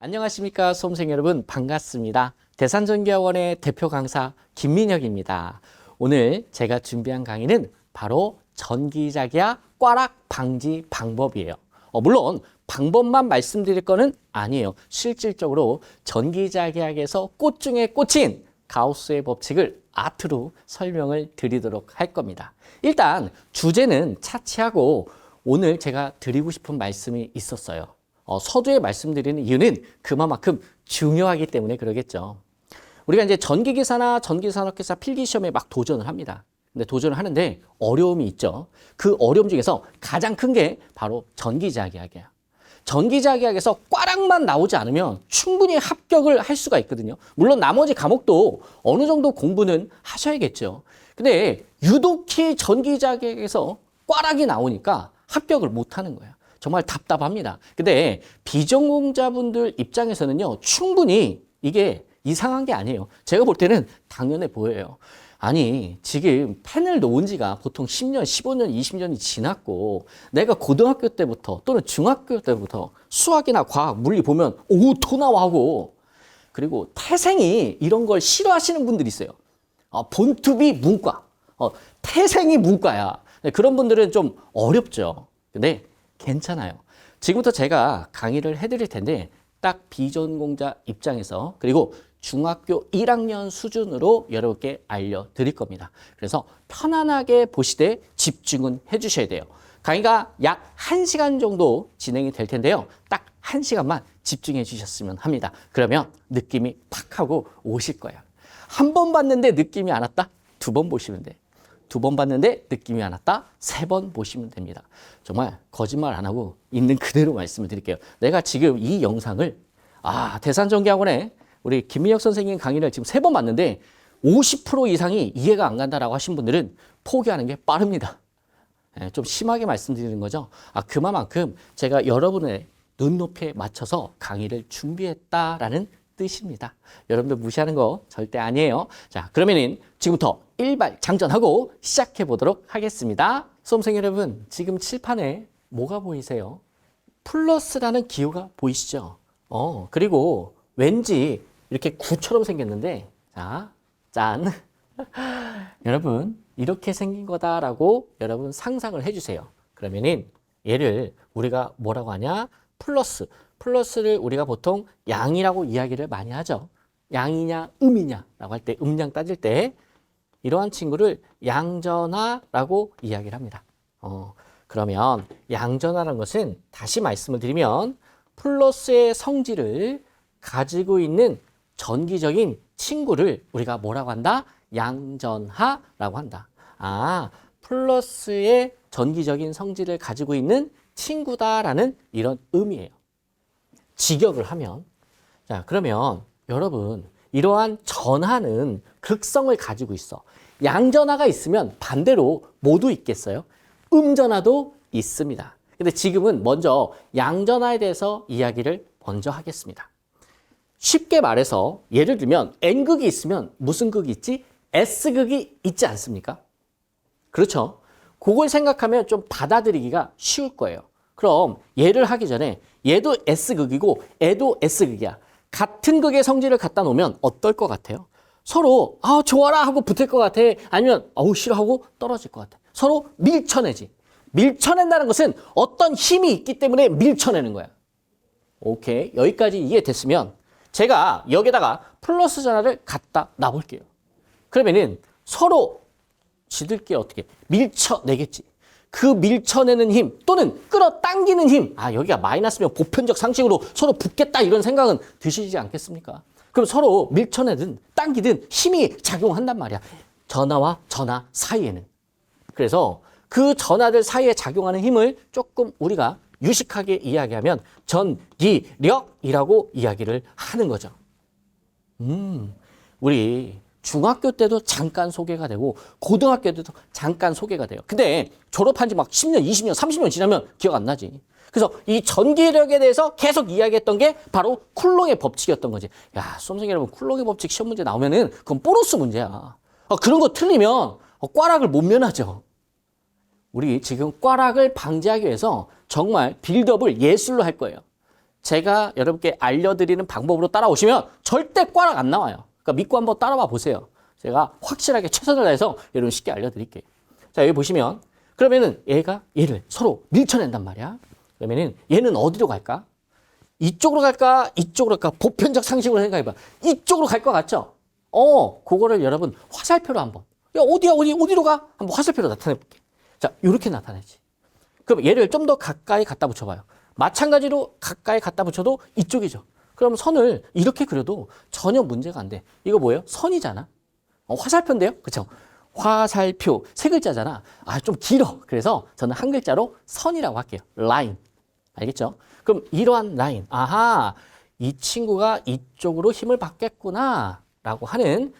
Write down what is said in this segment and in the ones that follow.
안녕하십니까 수험생 여러분, 반갑습니다. 대산전기학원의 대표 강사 김민혁입니다. 오늘 제가 준비한 강의는 바로 전기자기야 꽈락 방지 방법이에요. 물론 방법만 말씀드릴 거는 아니에요. 실질적으로 전기자기약에서 꽃 중에 꽃인 가우스의 법칙을 아트로 설명을 드리도록 할 겁니다. 일단 주제는 차치하고 오늘 제가 드리고 싶은 말씀이 있었어요. 서두에 말씀드리는 이유는 그만큼 중요하기 때문에 그러겠죠. 우리가 이제 전기기사나 전기산업기사 필기시험에 막 도전을 합니다. 근데 도전을 하는데 어려움이 있죠. 그 어려움 중에서 가장 큰 게 바로 전기자기약이에요. 전기자기약에서 꽈락만 나오지 않으면 충분히 합격을 할 수가 있거든요. 물론 나머지 과목도 어느 정도 공부는 하셔야겠죠. 근데 유독히 전기자기약에서 꽈락이 나오니까 합격을 못 하는 거예요. 정말 답답합니다. 근데 비전공자분들 입장에서는요, 충분히 이게 이상한 게 아니에요. 제가 볼 때는 당연해 보여요. 아니, 지금 펜을 놓은 지가 보통 10년, 15년, 20년이 지났고 내가 고등학교 때부터 또는 중학교 때부터 수학이나 과학, 물리 보면 오, 토 나와 하고, 그리고 태생이 이런 걸 싫어하시는 분들이 있어요. 본투비 문과, 태생이 문과야. 그런 분들은 좀 어렵죠. 근데 괜찮아요. 지금부터 제가 강의를 해드릴 텐데 딱 비전공자 입장에서 그리고 중학교 1학년 수준으로 여러분께 알려드릴 겁니다. 그래서 편안하게 보시되 집중은 해주셔야 돼요. 강의가 약 1시간 정도 진행이 될 텐데요. 딱 1시간만 집중해 주셨으면 합니다. 그러면 느낌이 팍 하고 오실 거예요. 한 번 봤는데 느낌이 안 왔다? 2번 보시면 돼. 2번 봤는데 느낌이 안 왔다? 3번 보시면 됩니다. 정말 거짓말 안 하고 있는 그대로 말씀을 드릴게요. 내가 지금 이 영상을 대산전기학원에 우리 김민혁 선생님 강의를 지금 3번 봤는데 50% 이상이 이해가 안 간다라고 하신 분들은 포기하는 게 빠릅니다. 좀 심하게 말씀드리는 거죠. 그만큼 제가 여러분의 눈높이에 맞춰서 강의를 준비했다라는 뜻입니다. 여러분들 무시하는 거 절대 아니에요. 자, 그러면은 지금부터 일발장전하고 시작해 보도록 하겠습니다. 수험생 여러분, 지금 칠판에 뭐가 보이세요? 플러스라는 기호가 보이시죠? 그리고 왠지 이렇게 구처럼 생겼는데, 자, 짠. 여러분, 이렇게 생긴 거다라고 여러분 상상을 해주세요. 그러면은 얘를 우리가 뭐라고 하냐? 플러스를 우리가 보통 양이라고 이야기를 많이 하죠. 양이냐, 음이냐라고 할 때, 음양 따질 때 이러한 친구를 양전하라고 이야기를 합니다. 그러면 양전하라는 것은 다시 말씀을 드리면 플러스의 성질을 가지고 있는 전기적인 친구를 우리가 뭐라고 한다? 양전하라고 한다. 플러스의 전기적인 성질을 가지고 있는 친구다라는 이런 의미예요. 직역을 하면. 자, 그러면 여러분, 이러한 전하는 극성을 가지고 있어. 양전하가 있으면 반대로 뭐도 있겠어요? 음전하도 있습니다. 근데 지금은 먼저 양전하에 대해서 이야기를 먼저 하겠습니다. 쉽게 말해서 예를 들면 N극이 있으면 무슨 극이 있지? S극이 있지 않습니까? 그렇죠? 그걸 생각하면 좀 받아들이기가 쉬울 거예요. 그럼 얘를 하기 전에 얘도 S극이고 얘도 S극이야. 같은 극의 성질을 갖다 놓으면 어떨 것 같아요? 서로 좋아라 하고 붙을 것 같아? 아니면 싫어하고 떨어질 것 같아? 서로 밀쳐내지. 밀쳐낸다는 것은 어떤 힘이 있기 때문에 밀쳐내는 거야. 오케이, 여기까지 이해됐으면 제가 여기다가 플러스 전하를 갖다 놔볼게요. 그러면은 서로 지들끼리 어떻게 밀쳐내겠지. 그 밀쳐내는 힘 또는 끌어당기는 힘, 여기가 마이너스면 보편적 상식으로 서로 붙겠다 이런 생각은 드시지 않겠습니까? 그럼 서로 밀쳐내든 당기든 힘이 작용한단 말이야. 전하와 전하 사이에는. 그래서 그 전하들 사이에 작용하는 힘을 조금 우리가 유식하게 이야기하면 전기력이라고 이야기를 하는 거죠. 우리 중학교 때도 잠깐 소개가 되고 고등학교 때도 잠깐 소개가 돼요. 근데 졸업한 지 막 10년, 20년, 30년 지나면 기억 안 나지. 그래서 이 전기력에 대해서 계속 이야기했던 게 바로 쿨롱의 법칙이었던 거지. 야, 수험생 여러분, 쿨롱의 법칙 시험 문제 나오면은 그건 보너스 문제야. 그런 거 틀리면 꽈락을 못 면하죠. 우리 지금 꽈락을 방지하기 위해서 정말 빌드업을 예술로 할 거예요. 제가 여러분께 알려드리는 방법으로 따라오시면 절대 꽈락 안 나와요. 그러니까 믿고 한번 따라와 보세요. 제가 확실하게 최선을 다해서 여러분 쉽게 알려드릴게요. 자, 여기 보시면 그러면은 얘를 서로 밀쳐낸단 말이야. 그러면은 얘는 어디로 갈까? 이쪽으로 갈까? 이쪽으로 갈까? 보편적 상식으로 생각해봐. 이쪽으로 갈 것 같죠? 그거를 여러분 화살표로 한번. 야, 어디로 가? 한번 화살표로 나타내볼게. 자, 이렇게 나타내지. 그럼 얘를 좀 더 가까이 갖다 붙여봐요. 마찬가지로 가까이 갖다 붙여도 이쪽이죠. 그럼 선을 이렇게 그려도 전혀 문제가 안 돼. 이거 뭐예요? 선이잖아. 화살표인데요? 그쵸? 화살표. 세 글자잖아. 좀 길어. 그래서 저는 한 글자로 선이라고 할게요. 라인. 알겠죠? 그럼 이러한 라인. 아하, 이 친구가 이쪽으로 힘을 받겠구나. 라고 하는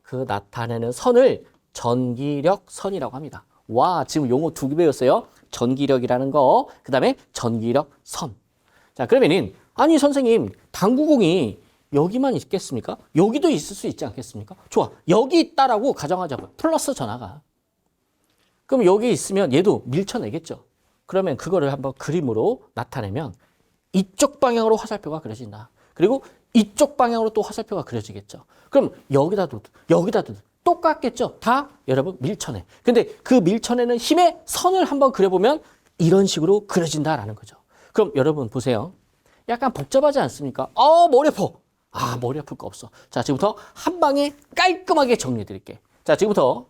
그 나타내는 선을 전기력 선이라고 합니다. 와, 지금 용어 2개 배웠어요. 전기력이라는 거, 그 다음에 전기력 선. 자, 그러면은, 아니, 선생님, 당구공이 여기만 있겠습니까? 여기도 있을 수 있지 않겠습니까? 좋아. 여기 있다라고 가정하자고요. 플러스 전화가. 그럼 여기 있으면 얘도 밀쳐내겠죠. 그러면 그거를 한번 그림으로 나타내면 이쪽 방향으로 화살표가 그려진다. 그리고 이쪽 방향으로 또 화살표가 그려지겠죠. 그럼 여기다 두도 똑같겠죠. 다 여러분 밀쳐내. 근데 그 밀쳐내는 힘의 선을 한번 그려보면 이런 식으로 그려진다라는 거죠. 그럼 여러분 보세요. 약간 복잡하지 않습니까? 머리 아파. 머리 아플 거 없어. 자, 지금부터 한 방에 깔끔하게 정리해 드릴게. 자, 지금부터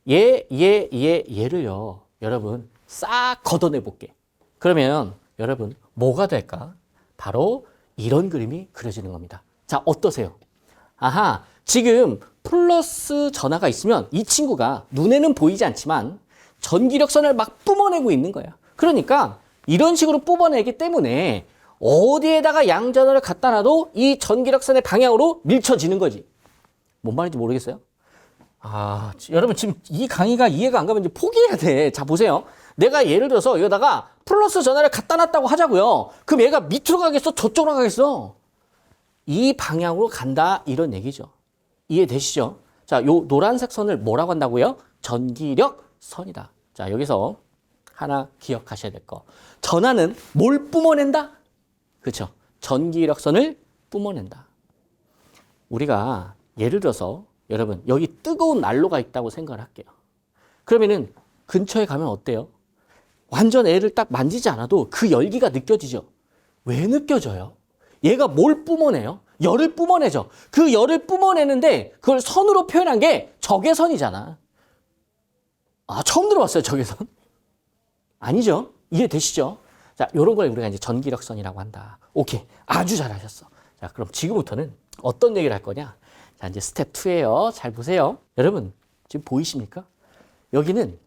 얘를요. 여러분 싹 걷어내 볼게. 그러면 여러분 뭐가 될까? 바로 이런 그림이 그려지는 겁니다. 자, 어떠세요? 아하, 지금 플러스 전하가 있으면 이 친구가 눈에는 보이지 않지만 전기력선을 막 뿜어내고 있는 거야. 그러니까 이런 식으로 뿜어내기 때문에 어디에다가 양전하를 갖다 놔도 이 전기력선의 방향으로 밀쳐지는 거지. 뭔 말인지 모르겠어요? 여러분 지금 이 강의가 이해가 안 가면 이제 포기해야 돼. 자, 보세요. 내가 예를 들어서 여기다가 플러스 전하를 갖다 놨다고 하자고요. 그럼 얘가 밑으로 가겠어? 저쪽으로 가겠어? 이 방향으로 간다 이런 얘기죠. 이해되시죠? 자, 요 노란색 선을 뭐라고 한다고요? 전기력 선이다. 자, 여기서 하나 기억하셔야 될 거. 전하는 뭘 뿜어낸다? 그렇죠. 전기력 선을 뿜어낸다. 우리가 예를 들어서 여러분 여기 뜨거운 난로가 있다고 생각을 할게요. 그러면은 근처에 가면 어때요? 완전 애를 딱 만지지 않아도 그 열기가 느껴지죠. 왜 느껴져요? 얘가 뭘 뿜어내요? 열을 뿜어내죠. 그 열을 뿜어내는데 그걸 선으로 표현한 게 적외선이잖아. 처음 들어봤어요, 적외선? 아니죠? 이해되시죠? 자, 요런 걸 우리가 이제 전기력선이라고 한다. 오케이. 아주 잘하셨어. 자, 그럼 지금부터는 어떤 얘기를 할 거냐? 자, 이제 스텝 2예요. 잘 보세요. 여러분, 지금 보이십니까? 여기는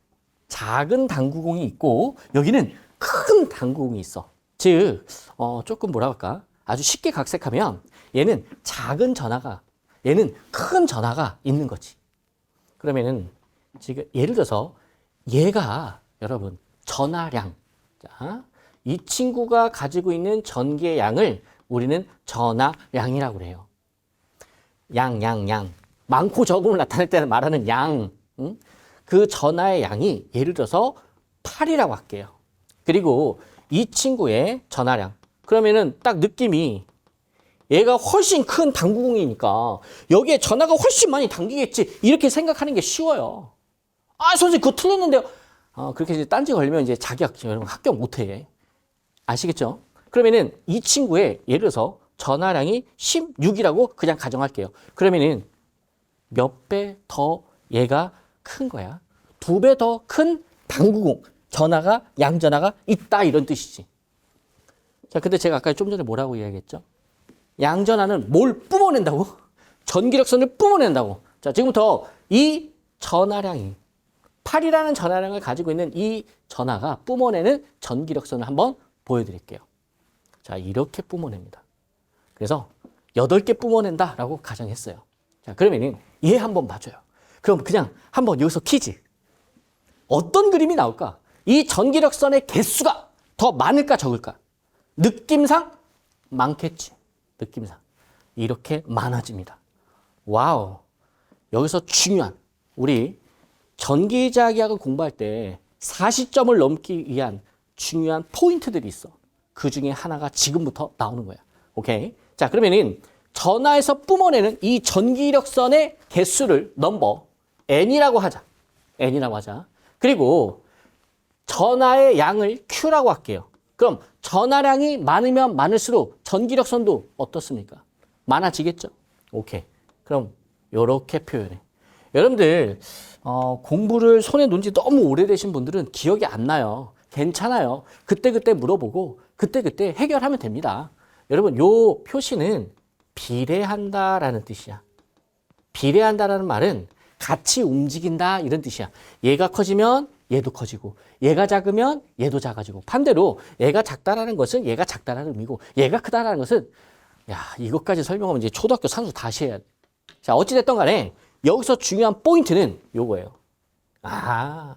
작은 당구공이 있고 여기는 큰 당구공이 있어. 즉, 조금 뭐라 할까? 아주 쉽게 각색하면 얘는 작은 전하가, 얘는 큰 전하가 있는 거지. 그러면은 지금 예를 들어서 얘가 여러분 전하량. 자, 이 친구가 가지고 있는 전기의 양을 우리는 전하량이라고 그래요. 양. 많고 적음을 나타낼 때는 말하는 양. 응? 그 전하의 양이 예를 들어서 8이라고 할게요. 그리고 이 친구의 전하량. 그러면은 딱 느낌이 얘가 훨씬 큰 당구공이니까 여기에 전하가 훨씬 많이 당기겠지. 이렇게 생각하는 게 쉬워요. 선생님 그거 틀렸는데요. 그렇게 이제 딴지 걸리면 이제 자기 합격 못 해. 아시겠죠? 그러면은 이 친구의 예를 들어서 전하량이 16이라고 그냥 가정할게요. 그러면은 몇 배 더 얘가 큰 거야. 2배 더 큰 당구공, 전하가, 양전하가 있다 이런 뜻이지. 자, 근데 제가 아까 좀 전에 뭐라고 이야기했죠? 양전하는 뭘 뿜어낸다고? 전기력선을 뿜어낸다고. 자, 지금부터 이 전하량이 8이라는 전하량을 가지고 있는 이 전하가 뿜어내는 전기력선을 한번 보여드릴게요. 자, 이렇게 뿜어냅니다. 그래서 8개 뿜어낸다라고 가정했어요. 자, 그러면은 얘 한번 봐줘요. 그럼 그냥 한번 여기서 퀴즈. 어떤 그림이 나올까? 이 전기력선의 개수가 더 많을까 적을까? 느낌상 많겠지. 느낌상. 이렇게 많아집니다. 와우. 여기서 중요한 우리 전기자기학을 공부할 때 40점을 넘기 위한 중요한 포인트들이 있어. 그 중에 하나가 지금부터 나오는 거야. 오케이? 자, 그러면은 전하에서 뿜어내는 이 전기력선의 개수를 넘버 n이라고 하자. n이라고 하자. 그리고 전하의 양을 q라고 할게요. 그럼 전하량이 많으면 많을수록 전기력선도 어떻습니까? 많아지겠죠? 오케이. 그럼 요렇게 표현해. 여러분들 공부를 손에 놓은 지 너무 오래되신 분들은 기억이 안 나요. 괜찮아요. 그때그때 물어보고 그때그때 해결하면 됩니다. 여러분 요 표시는 비례한다라는 뜻이야. 비례한다라는 말은 같이 움직인다 이런 뜻이야. 얘가 커지면 얘도 커지고 얘가 작으면 얘도 작아지고 반대로 얘가 작다라는 것은 얘가 작다라는 의미고 얘가 크다라는 것은 야 이것까지 설명하면 이제 초등학교 산수 다시 해야 돼. 자 어찌됐든 간에 여기서 중요한 포인트는 요거예요. 아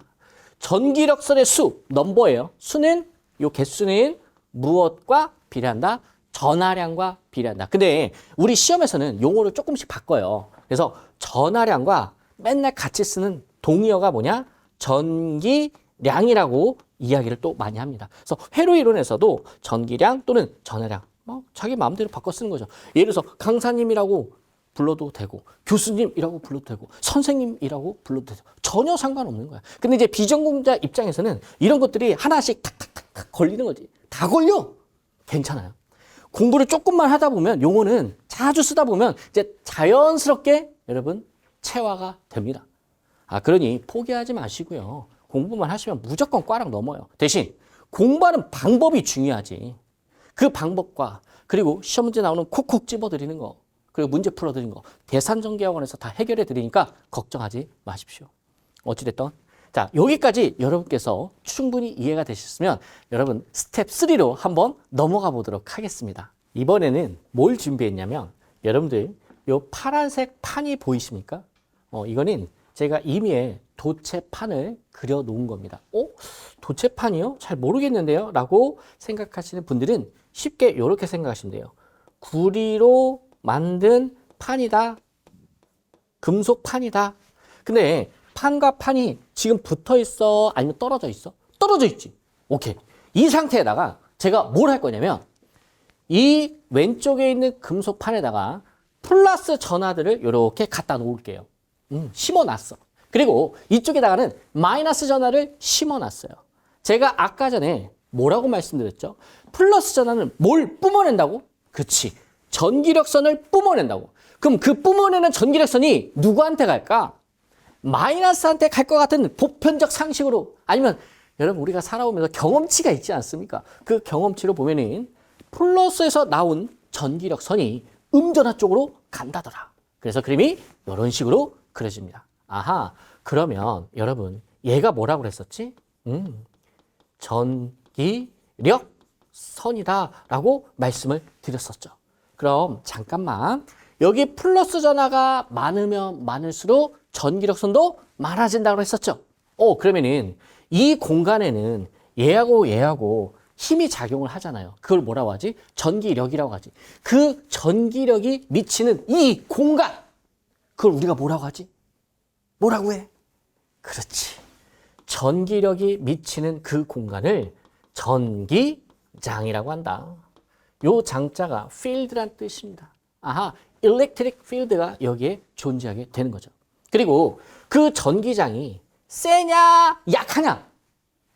전기력선의 수, 넘버예요. 수는 요 개수는 무엇과 비례한다? 전하량과 비례한다. 근데 우리 시험에서는 용어를 조금씩 바꿔요. 그래서 전하량과 맨날 같이 쓰는 동의어가 뭐냐? 전기량이라고 이야기를 또 많이 합니다. 그래서 회로 이론에서도 전기량 또는 전하량 자기 마음대로 바꿔 쓰는 거죠. 예를 들어서 강사님이라고 불러도 되고 교수님이라고 불러도 되고 선생님이라고 불러도 되고 전혀 상관없는 거야. 근데 이제 비전공자 입장에서는 이런 것들이 하나씩 탁탁탁탁 걸리는 거지. 다 걸려. 괜찮아요. 공부를 조금만 하다 보면 용어는 자주 쓰다 보면 이제 자연스럽게 여러분 체화가 됩니다. 그러니 포기하지 마시고요. 공부만 하시면 무조건 꽈락 넘어요. 대신 공부하는 방법이 중요하지. 그 방법과 그리고 시험 문제 나오는 콕콕 집어드리는 거 그리고 문제 풀어드리는 거 대산전기학원에서 다 해결해 드리니까 걱정하지 마십시오. 어찌됐든 자 여기까지 여러분께서 충분히 이해가 되셨으면 여러분 스텝 3로 한번 넘어가 보도록 하겠습니다. 이번에는 뭘 준비했냐면 여러분들 요 파란색 판이 보이십니까? 이거는 제가 이미의 도체판을 그려 놓은 겁니다. 도체판이요? 잘 모르겠는데요? 라고 생각하시는 분들은 쉽게 이렇게 생각하시면 돼요. 구리로 만든 판이다. 금속 판이다. 근데 판과 판이 지금 붙어 있어? 아니면 떨어져 있어? 떨어져 있지. 오케이. 이 상태에다가 제가 뭘 할 거냐면 이 왼쪽에 있는 금속 판에다가 플러스 전하들을 이렇게 갖다 놓을게요. 심어놨어. 그리고 이쪽에다가는 마이너스 전하를 심어놨어요. 제가 아까 전에 뭐라고 말씀드렸죠? 플러스 전하는 뭘 뿜어낸다고? 그치. 전기력선을 뿜어낸다고. 그럼 그 뿜어내는 전기력선이 누구한테 갈까? 마이너스한테 갈 것 같은 보편적 상식으로 아니면 여러분 우리가 살아오면서 경험치가 있지 않습니까? 그 경험치로 보면은 플러스에서 나온 전기력선이 음전하 쪽으로 간다더라. 그래서 그림이 이런 식으로 그려집니다. 아하, 그러면 여러분 얘가 뭐라고 그랬었지? 전기력선이다라고 말씀을 드렸었죠. 그럼 잠깐만 여기 플러스 전하가 많으면 많을수록 전기력선도 많아진다고 했었죠. 그러면은 이 공간에는 얘하고 힘이 작용을 하잖아요. 그걸 뭐라고 하지? 전기력이라고 하지. 그 전기력이 미치는 이 공간 그걸 우리가 뭐라고 하지? 뭐라고 해? 그렇지. 전기력이 미치는 그 공간을 전기장이라고 한다. 요 장자가 field란 뜻입니다. 아하, electric field가 여기에 존재하게 되는 거죠. 그리고 그 전기장이 세냐 약하냐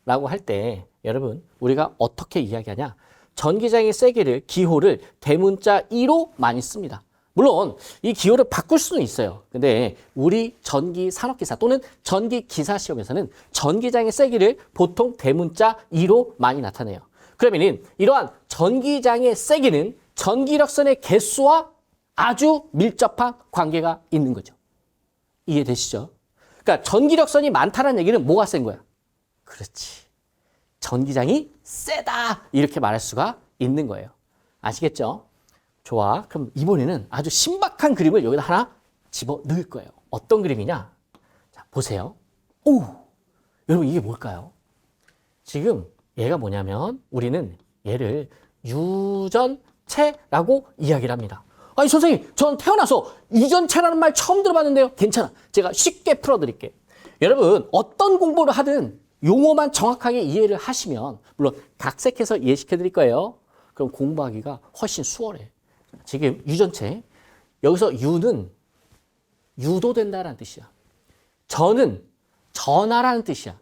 라고 할 때 여러분 우리가 어떻게 이야기하냐? 전기장의 세기를 기호를 대문자 2로 많이 씁니다. 물론 이 기호를 바꿀 수는 있어요. 근데 우리 전기 산업기사 또는 전기기사 시험에서는 전기장의 세기를 보통 대문자 2로 많이 나타내요. 그러면 이러한 전기장의 세기는 전기력선의 개수와 아주 밀접한 관계가 있는 거죠. 이해되시죠? 그러니까 전기력선이 많다는 얘기는 뭐가 센 거야? 그렇지. 전기장이 세다 이렇게 말할 수가 있는 거예요. 아시겠죠? 좋아. 그럼 이번에는 아주 신박한 그림을 여기다 하나 집어 넣을 거예요. 어떤 그림이냐? 자, 보세요. 오! 여러분 이게 뭘까요? 지금 얘가 뭐냐면 우리는 얘를 유전체라고 이야기를 합니다. 아니 선생님, 저는 태어나서 유전체라는 말 처음 들어봤는데요. 괜찮아. 제가 쉽게 풀어드릴게요. 여러분 어떤 공부를 하든 용어만 정확하게 이해를 하시면 물론 각색해서 이해시켜 드릴 거예요. 그럼 공부하기가 훨씬 수월해. 지금 유전체 여기서 유는 유도된다라는 뜻이야. 전은 전하라는 뜻이야.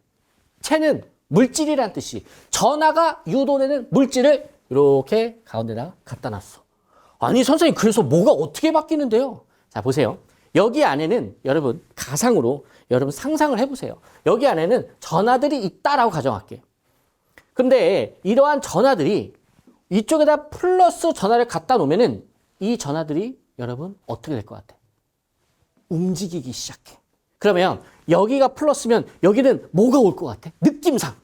체는 물질이라는 뜻이. 전하가 유도되는 물질을 이렇게 가운데다 갖다 놨어. 아니 선생님 그래서 뭐가 어떻게 바뀌는데요? 자 보세요. 여기 안에는 여러분 가상으로 여러분 상상을 해보세요. 여기 안에는 전하들이 있다라고 가정할게요. 근데 이러한 전하들이 이쪽에다 플러스 전하를 갖다 놓으면은 이 전하들이 여러분 어떻게 될 것 같아? 움직이기 시작해. 그러면 여기가 플러스면 여기는 뭐가 올 것 같아? 느낌상.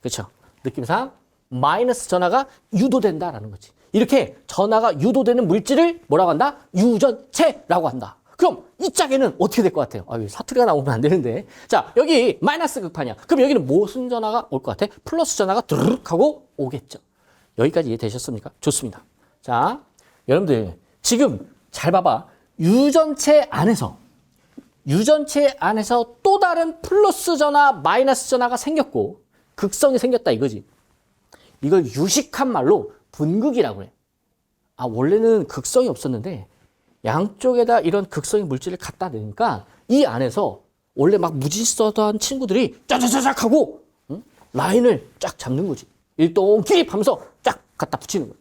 그렇죠? 느낌상 마이너스 전하가 유도된다라는 거지. 이렇게 전하가 유도되는 물질을 뭐라고 한다? 유전체라고 한다. 그럼 이 짝에는 어떻게 될 것 같아요? 사투리가 나오면 안 되는데. 자, 여기 마이너스 극판이야. 그럼 여기는 무슨 전하가 올 것 같아? 플러스 전하가 드르륵 하고 오겠죠. 여기까지 이해되셨습니까? 좋습니다. 자, 여러분들 지금 잘 봐봐. 유전체 안에서 또 다른 플러스 전하, 마이너스 전하가 생겼고 극성이 생겼다 이거지. 이걸 유식한 말로 분극이라고 해. 원래는 극성이 없었는데 양쪽에다 이런 극성의 물질을 갖다 대니까 이 안에서 원래 막 무질서한 친구들이 짜자자작 하고 라인을 쫙 잡는 거지. 일동기입하면서 쫙 갖다 붙이는 거야.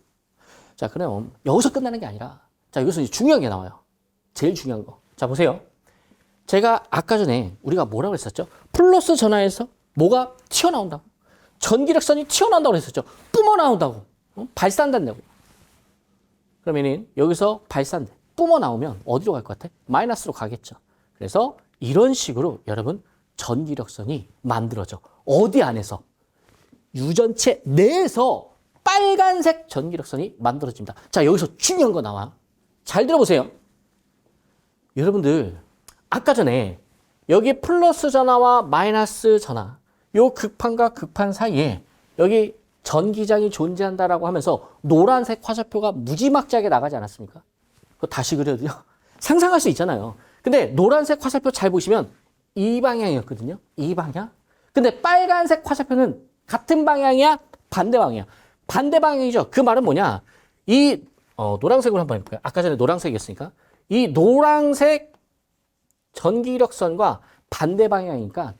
자, 그럼 여기서 끝나는 게 아니라 자, 여기서 이제 중요한 게 나와요. 제일 중요한 거. 자, 보세요. 제가 아까 전에 우리가 뭐라고 했었죠? 플러스 전하에서 뭐가 튀어나온다고. 전기력선이 튀어나온다고 했었죠. 뿜어나온다고. 발산된다고. 그러면은 여기서 발산돼. 뿜어나오면 어디로 갈 것 같아? 마이너스로 가겠죠. 그래서 이런 식으로 여러분 전기력선이 만들어져. 어디 안에서? 유전체 내에서 빨간색 전기력선이 만들어집니다. 자, 여기서 중요한 거 나와. 잘 들어보세요. 여러분들 아까 전에 여기 플러스 전하와 마이너스 전하 요 극판과 극판 사이에 여기 전기장이 존재한다라고 하면서 노란색 화살표가 무지막지하게 나가지 않았습니까? 그거 다시 그려도요. 상상할 수 있잖아요. 근데 노란색 화살표 잘 보시면 이 방향이었거든요. 이 방향. 근데 빨간색 화살표는 같은 방향이야? 반대 방향이야? 반대 방향이죠. 그 말은 뭐냐? 이 노란색으로 한번 해볼까요? 아까 전에 노란색이었으니까. 이 노란색 전기력선과 반대 방향이니까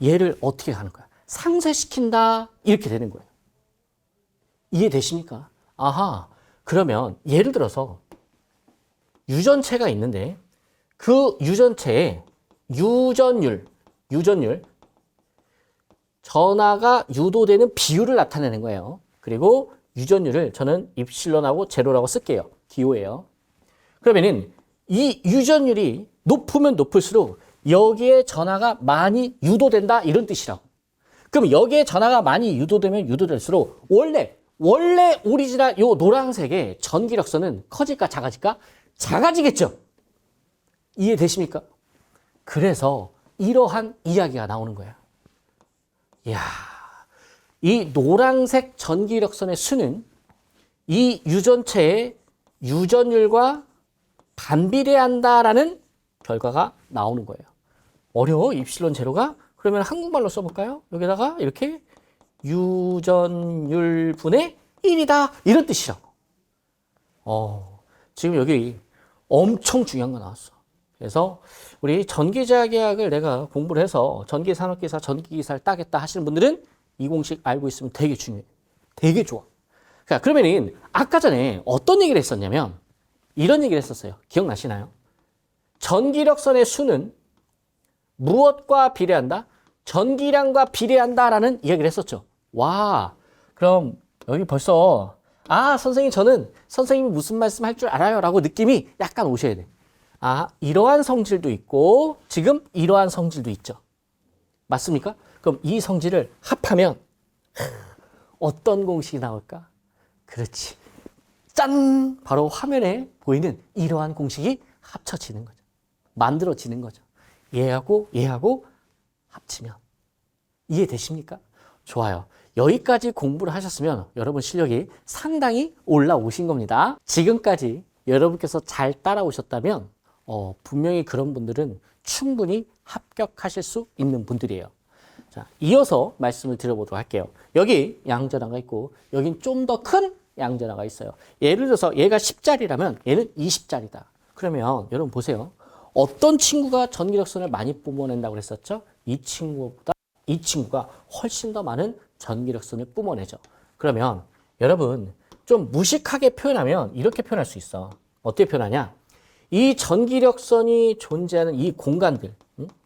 얘를 어떻게 하는 거야? 상쇄시킨다 이렇게 되는 거예요. 이해되십니까? 아하, 그러면 예를 들어서 유전체가 있는데 그 유전체에 유전율 전하가 유도되는 비율을 나타내는 거예요. 그리고 유전율을 저는 입실론하고 제로라고 쓸게요. 기호예요. 그러면은 이 유전율이 높으면 높을수록 여기에 전하가 많이 유도된다 이런 뜻이라고. 그럼 여기에 전하가 많이 유도되면 유도될수록 원래 오리지널 요 노란색의 전기력선은 커질까 작아질까? 작아지겠죠. 이해되십니까? 그래서 이러한 이야기가 나오는 거야. 이야, 이 노란색 전기력선의 수는 이 유전체의 유전율과 반비례한다라는 결과가 나오는 거예요. 어려워? 입실론 제로가? 그러면 한국말로 써볼까요? 여기다가 이렇게 유전율 분의 1이다 이런 뜻이라고. 지금 여기 엄청 중요한 거 나왔어. 그래서 우리 전기자기학을 내가 공부를 해서 전기산업기사, 전기기사를 따겠다 하시는 분들은 이 공식 알고 있으면 되게 중요해. 되게 좋아. 그러면은 아까 전에 어떤 얘기를 했었냐면 이런 얘기를 했었어요. 기억나시나요? 전기력선의 수는 무엇과 비례한다? 전기량과 비례한다라는 이야기를 했었죠. 와, 그럼 여기 벌써 선생님 저는 선생님이 무슨 말씀 할 줄 알아요 라고 느낌이 약간 오셔야 돼. 이러한 성질도 있고 지금 이러한 성질도 있죠. 맞습니까? 그럼 이 성질을 합하면 어떤 공식이 나올까? 그렇지. 짠! 바로 화면에 보이는 이러한 공식이 합쳐지는 거죠. 만들어지는 거죠. 얘하고 합치면. 이해되십니까? 좋아요. 여기까지 공부를 하셨으면 여러분 실력이 상당히 올라오신 겁니다. 지금까지 여러분께서 잘 따라오셨다면 분명히 그런 분들은 충분히 합격하실 수 있는 분들이에요. 자, 이어서 말씀을 드려보도록 할게요. 여기 양전하가 있고 여긴 좀 더 큰 양전하가 있어요. 예를 들어서 얘가 10짜리라면 얘는 20짜리다. 그러면 여러분 보세요. 어떤 친구가 전기력선을 많이 뿜어낸다고 그랬었죠? 이 친구가 훨씬 더 많은 전기력선을 뿜어내죠. 그러면 여러분 좀 무식하게 표현하면 이렇게 표현할 수 있어. 어떻게 표현하냐? 이 전기력선이 존재하는 이 공간들,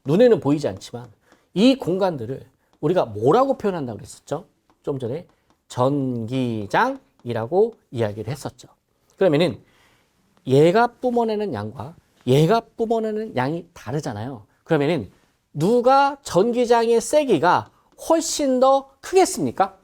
눈에는 보이지 않지만 이 공간들을 우리가 뭐라고 표현한다고 그랬었죠? 좀 전에 전기장이라고 이야기를 했었죠. 그러면은 얘가 뿜어내는 양과 얘가 뿜어내는 양이 다르잖아요. 그러면은 누가 전기장의 세기가 훨씬 더 크겠습니까?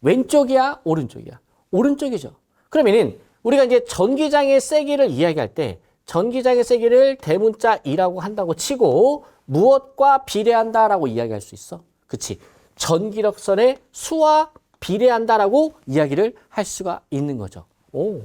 왼쪽이야, 오른쪽이야? 오른쪽이죠. 그러면은 우리가 이제 전기장의 세기를 이야기할 때 전기장의 세기를 대문자 2라고 한다고 치고 무엇과 비례한다라고 이야기할 수 있어? 그치? 전기력선의 수와 비례한다라고 이야기를 할 수가 있는 거죠. 오,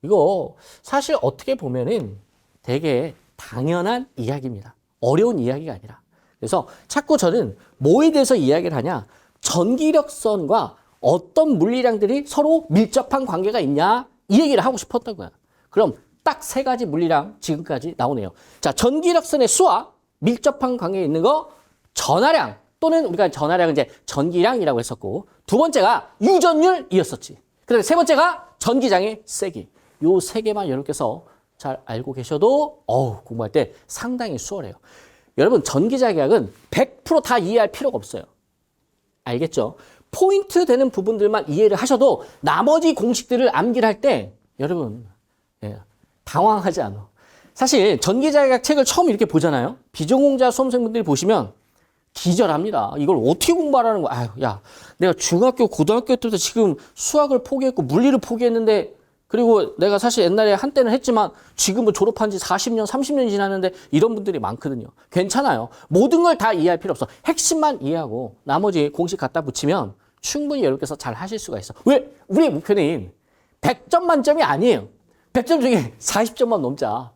이거 사실 어떻게 보면은 되게 당연한 이야기입니다. 어려운 이야기가 아니라. 그래서 자꾸 저는 뭐에 대해서 이야기를 하냐? 전기력선과 어떤 물리량들이 서로 밀접한 관계가 있냐? 이 얘기를 하고 싶었다고요. 그럼 딱 세 가지 물리량 지금까지 나오네요. 자, 전기력선의 수와 밀접한 관계에 있는 거 전하량 또는 우리가 전하량은 이제 전기량이라고 했었고 두 번째가 유전율이었었지. 그다음에 세 번째가 전기장의 세기. 요 세 개만 여러분께서 잘 알고 계셔도 공부할 때 상당히 수월해요. 여러분 전기자기학은 100% 다 이해할 필요가 없어요. 알겠죠? 포인트 되는 부분들만 이해를 하셔도 나머지 공식들을 암기를 할 때 여러분 당황하지 않아. 사실 전기자기학 책을 처음 이렇게 보잖아요. 비전공자 수험생분들이 보시면 기절합니다. 이걸 어떻게 공부하라는 거야. 아유, 야, 내가 중학교, 고등학교 때부터 지금 수학을 포기했고 물리를 포기했는데 그리고 내가 사실 옛날에 한때는 했지만 지금은 졸업한 지 40년, 30년이 지났는데 이런 분들이 많거든요. 괜찮아요. 모든 걸 다 이해할 필요 없어. 핵심만 이해하고 나머지 공식 갖다 붙이면 충분히 여러분께서 잘 하실 수가 있어. 왜? 우리의 목표는 100점 만점이 아니에요. 100점 중에 40점만 넘자.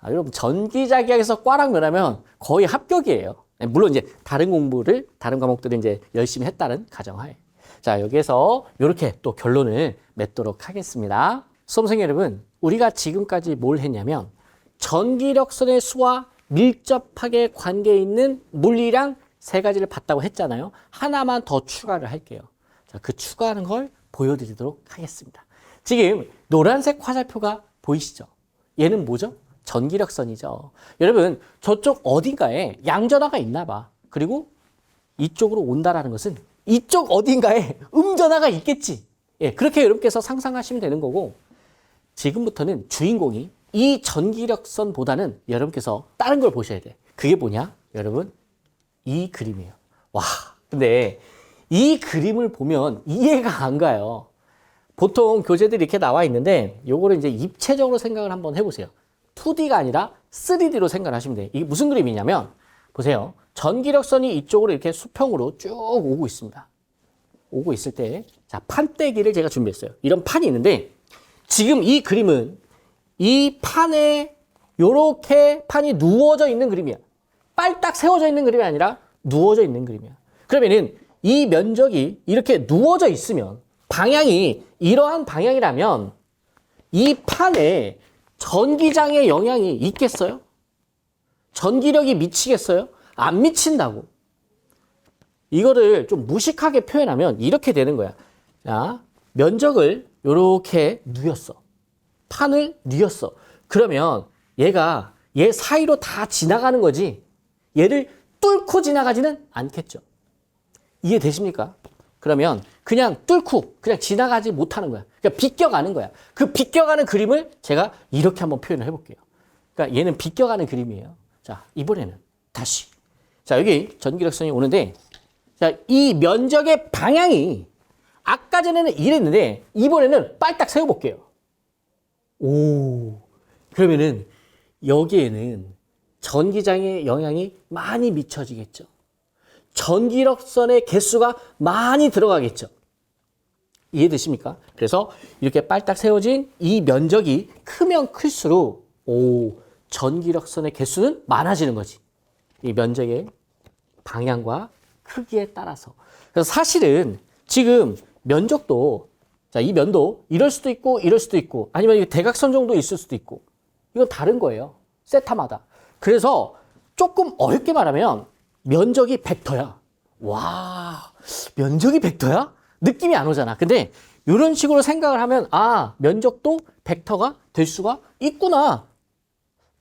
여러분 전기자기학에서 꽈락 면하면 거의 합격이에요. 물론 이제 다른 공부를 다른 과목들을 이제 열심히 했다는 가정하에. 자, 여기에서 이렇게 또 결론을 맺도록 하겠습니다. 수험생 여러분, 우리가 지금까지 뭘 했냐면 전기력선의 수와 밀접하게 관계 있는 물리량 세 가지를 봤다고 했잖아요. 하나만 더 추가를 할게요. 자, 그 추가하는 걸 보여드리도록 하겠습니다. 지금 노란색 화살표가 보이시죠? 얘는 뭐죠? 전기력선이죠. 여러분, 저쪽 어딘가에 양전하가 있나 봐. 그리고 이쪽으로 온다라는 것은 이쪽 어딘가에 음전하가 있겠지. 예, 그렇게 여러분께서 상상하시면 되는 거고 지금부터는 주인공이 이 전기력선보다는 여러분께서 다른 걸 보셔야 돼. 그게 뭐냐? 여러분, 이 그림이에요. 와, 근데 이 그림을 보면 이해가 안 가요. 보통 교재들이 이렇게 나와 있는데 요거를 이제 입체적으로 생각을 한번 해보세요. 2D가 아니라 3D로 생각을 하시면 돼요. 이게 무슨 그림이냐면 보세요. 전기력선이 이쪽으로 이렇게 수평으로 쭉 오고 있습니다. 오고 있을 때, 자, 판때기를 제가 준비했어요. 이런 판이 있는데, 지금 이 그림은 이 판에 요렇게 판이 누워져 있는 그림이야. 빨딱 세워져 있는 그림이 아니라 누워져 있는 그림이야. 그러면은 이 면적이 이렇게 누워져 있으면 방향이 이러한 방향이라면 이 판에 전기장의 영향이 있겠어요? 전기력이 미치겠어요? 안 미친다고. 이거를 좀 무식하게 표현하면 이렇게 되는 거야. 자, 면적을 이렇게 누였어. 판을 누였어. 그러면 얘가 얘 사이로 다 지나가는 거지. 얘를 뚫고 지나가지는 않겠죠. 이해되십니까? 그러면 그냥 뚫고 그냥 지나가지 못하는 거야. 그러니까 비껴가는 거야. 그 비껴가는 그림을 제가 이렇게 한번 표현을 해볼게요. 그러니까 얘는 비껴가는 그림이에요. 자, 이번에는 다시. 자, 여기 전기력선이 오는데, 자, 이 면적의 방향이 아까 전에는 이랬는데, 이번에는 빨딱 세워볼게요. 오, 그러면은 여기에는 전기장의 영향이 많이 미쳐지겠죠. 전기력선의 개수가 많이 들어가겠죠. 이해되십니까? 그래서 이렇게 빨딱 세워진 이 면적이 크면 클수록, 전기력선의 개수는 많아지는 거지. 이 면적의 방향과 크기에 따라서. 그래서 사실은 지금 면적도, 자, 이 면도 이럴 수도 있고 이럴 수도 있고 아니면 이 대각선 정도 있을 수도 있고 이건 다른 거예요. 세타마다. 그래서 조금 어렵게 말하면 면적이 벡터야. 와, 면적이 벡터야? 느낌이 안 오잖아. 근데 이런 식으로 생각을 하면 아, 면적도 벡터가 될 수가 있구나.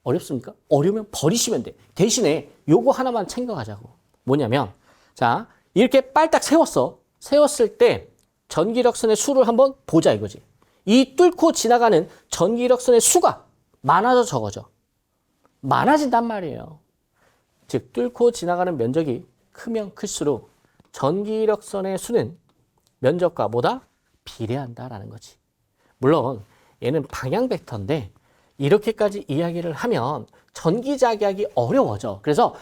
어렵습니까? 어려우면 버리시면 돼. 대신에 요거 하나만 챙겨가자고. 뭐냐면 자, 이렇게 빨딱 세웠어. 세웠을 때 전기력선의 수를 한번 보자 이거지. 이 뚫고 지나가는 전기력선의 수가 많아져 적어져. 많아진단 말이에요. 즉 뚫고 지나가는 면적이 크면 클수록 전기력선의 수는 면적과 뭐다? 비례한다라는 거지. 물론 얘는 방향 벡터인데 이렇게까지 이야기를 하면 전기자기하기 어려워져. 그래서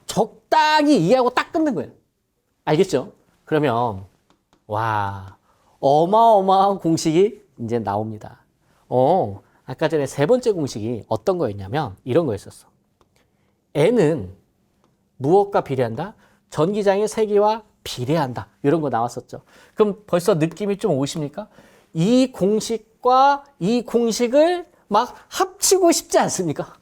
적당히 이해하고 딱 끊는 거예요. 알겠죠? 그러면 와, 어마어마한 공식이 이제 나옵니다. 아까 전에 세 번째 공식이 어떤 거였냐면 이런 거였었어. N은 무엇과 비례한다? 전기장의 세기와 비례한다. 이런 거 나왔었죠. 그럼 벌써 느낌이 좀 오십니까? 이 공식과 이 공식을 막 합치고 싶지 않습니까?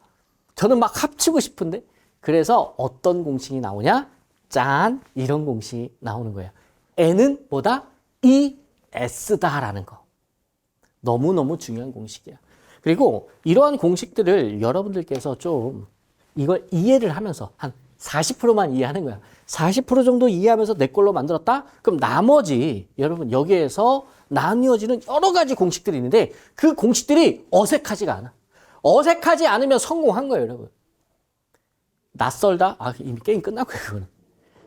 저는 막 합치고 싶은데 그래서 어떤 공식이 나오냐? 짠! 이런 공식이 나오는 거예요. N은 뭐다? ES다라는 거. 너무너무 중요한 공식이야. 그리고 이러한 공식들을 여러분들께서 좀 이걸 이해를 하면서 한 40%만 이해하는 거야. 40% 정도 이해하면서 내 걸로 만들었다? 그럼 나머지 여러분 여기에서 나뉘어지는 여러 가지 공식들이 있는데 그 공식들이 어색하지가 않아. 어색하지 않으면 성공한 거예요, 여러분. 낯설다? 이미 게임 끝난 거예요, 그거는.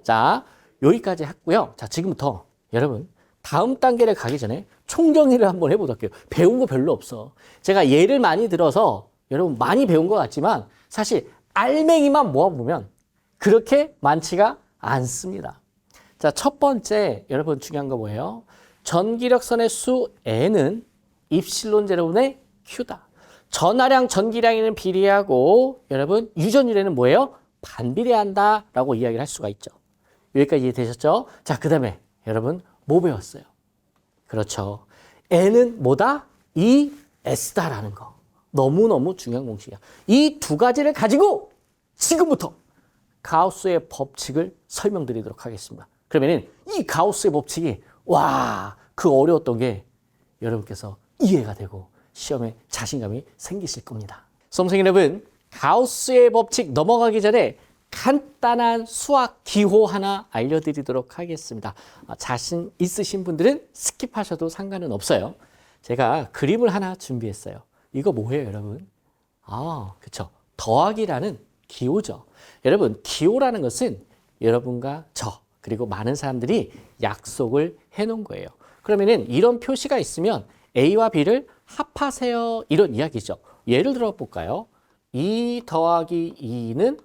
자, 여기까지 했고요. 자, 지금부터 여러분 다음 단계를 가기 전에 총정리를 한번 해보도록 할게요. 배운 거 별로 없어. 제가 예를 많이 들어서 여러분 많이 배운 것 같지만 사실 알맹이만 모아보면 그렇게 많지가 않습니다. 자, 첫 번째 여러분 중요한 거 뭐예요? 전기력선의 수 N은 입실론 제로분의 Q다. 전하량 전기량에는 비례하고 여러분 유전율에는 뭐예요? 반비례한다 라고 이야기를 할 수가 있죠. 여기까지 이해되셨죠? 자, 그 다음에 여러분 뭐 배웠어요? 그렇죠. N은 뭐다? ES다라는 거. 너무너무 중요한 공식이야. 이 두 가지를 가지고 지금부터 가우스의 법칙을 설명드리도록 하겠습니다. 그러면은 이 가우스의 법칙이 그 어려웠던 게 여러분께서 이해가 되고 시험에 자신감이 생기실 겁니다. 수험생 여러분, 가우스의 법칙 넘어가기 전에 간단한 수학 기호 하나 알려드리도록 하겠습니다. 자신 있으신 분들은 스킵하셔도 상관은 없어요. 제가 그림을 하나 준비했어요. 이거 뭐예요, 여러분? 그쵸. 더하기라는 기호죠. 여러분, 기호라는 것은 여러분과 저, 그리고 많은 사람들이 약속을 해놓은 거예요. 그러면은 이런 표시가 있으면 A와 B를 합하세요. 이런 이야기죠. 예를 들어 볼까요? 2 더하기 2는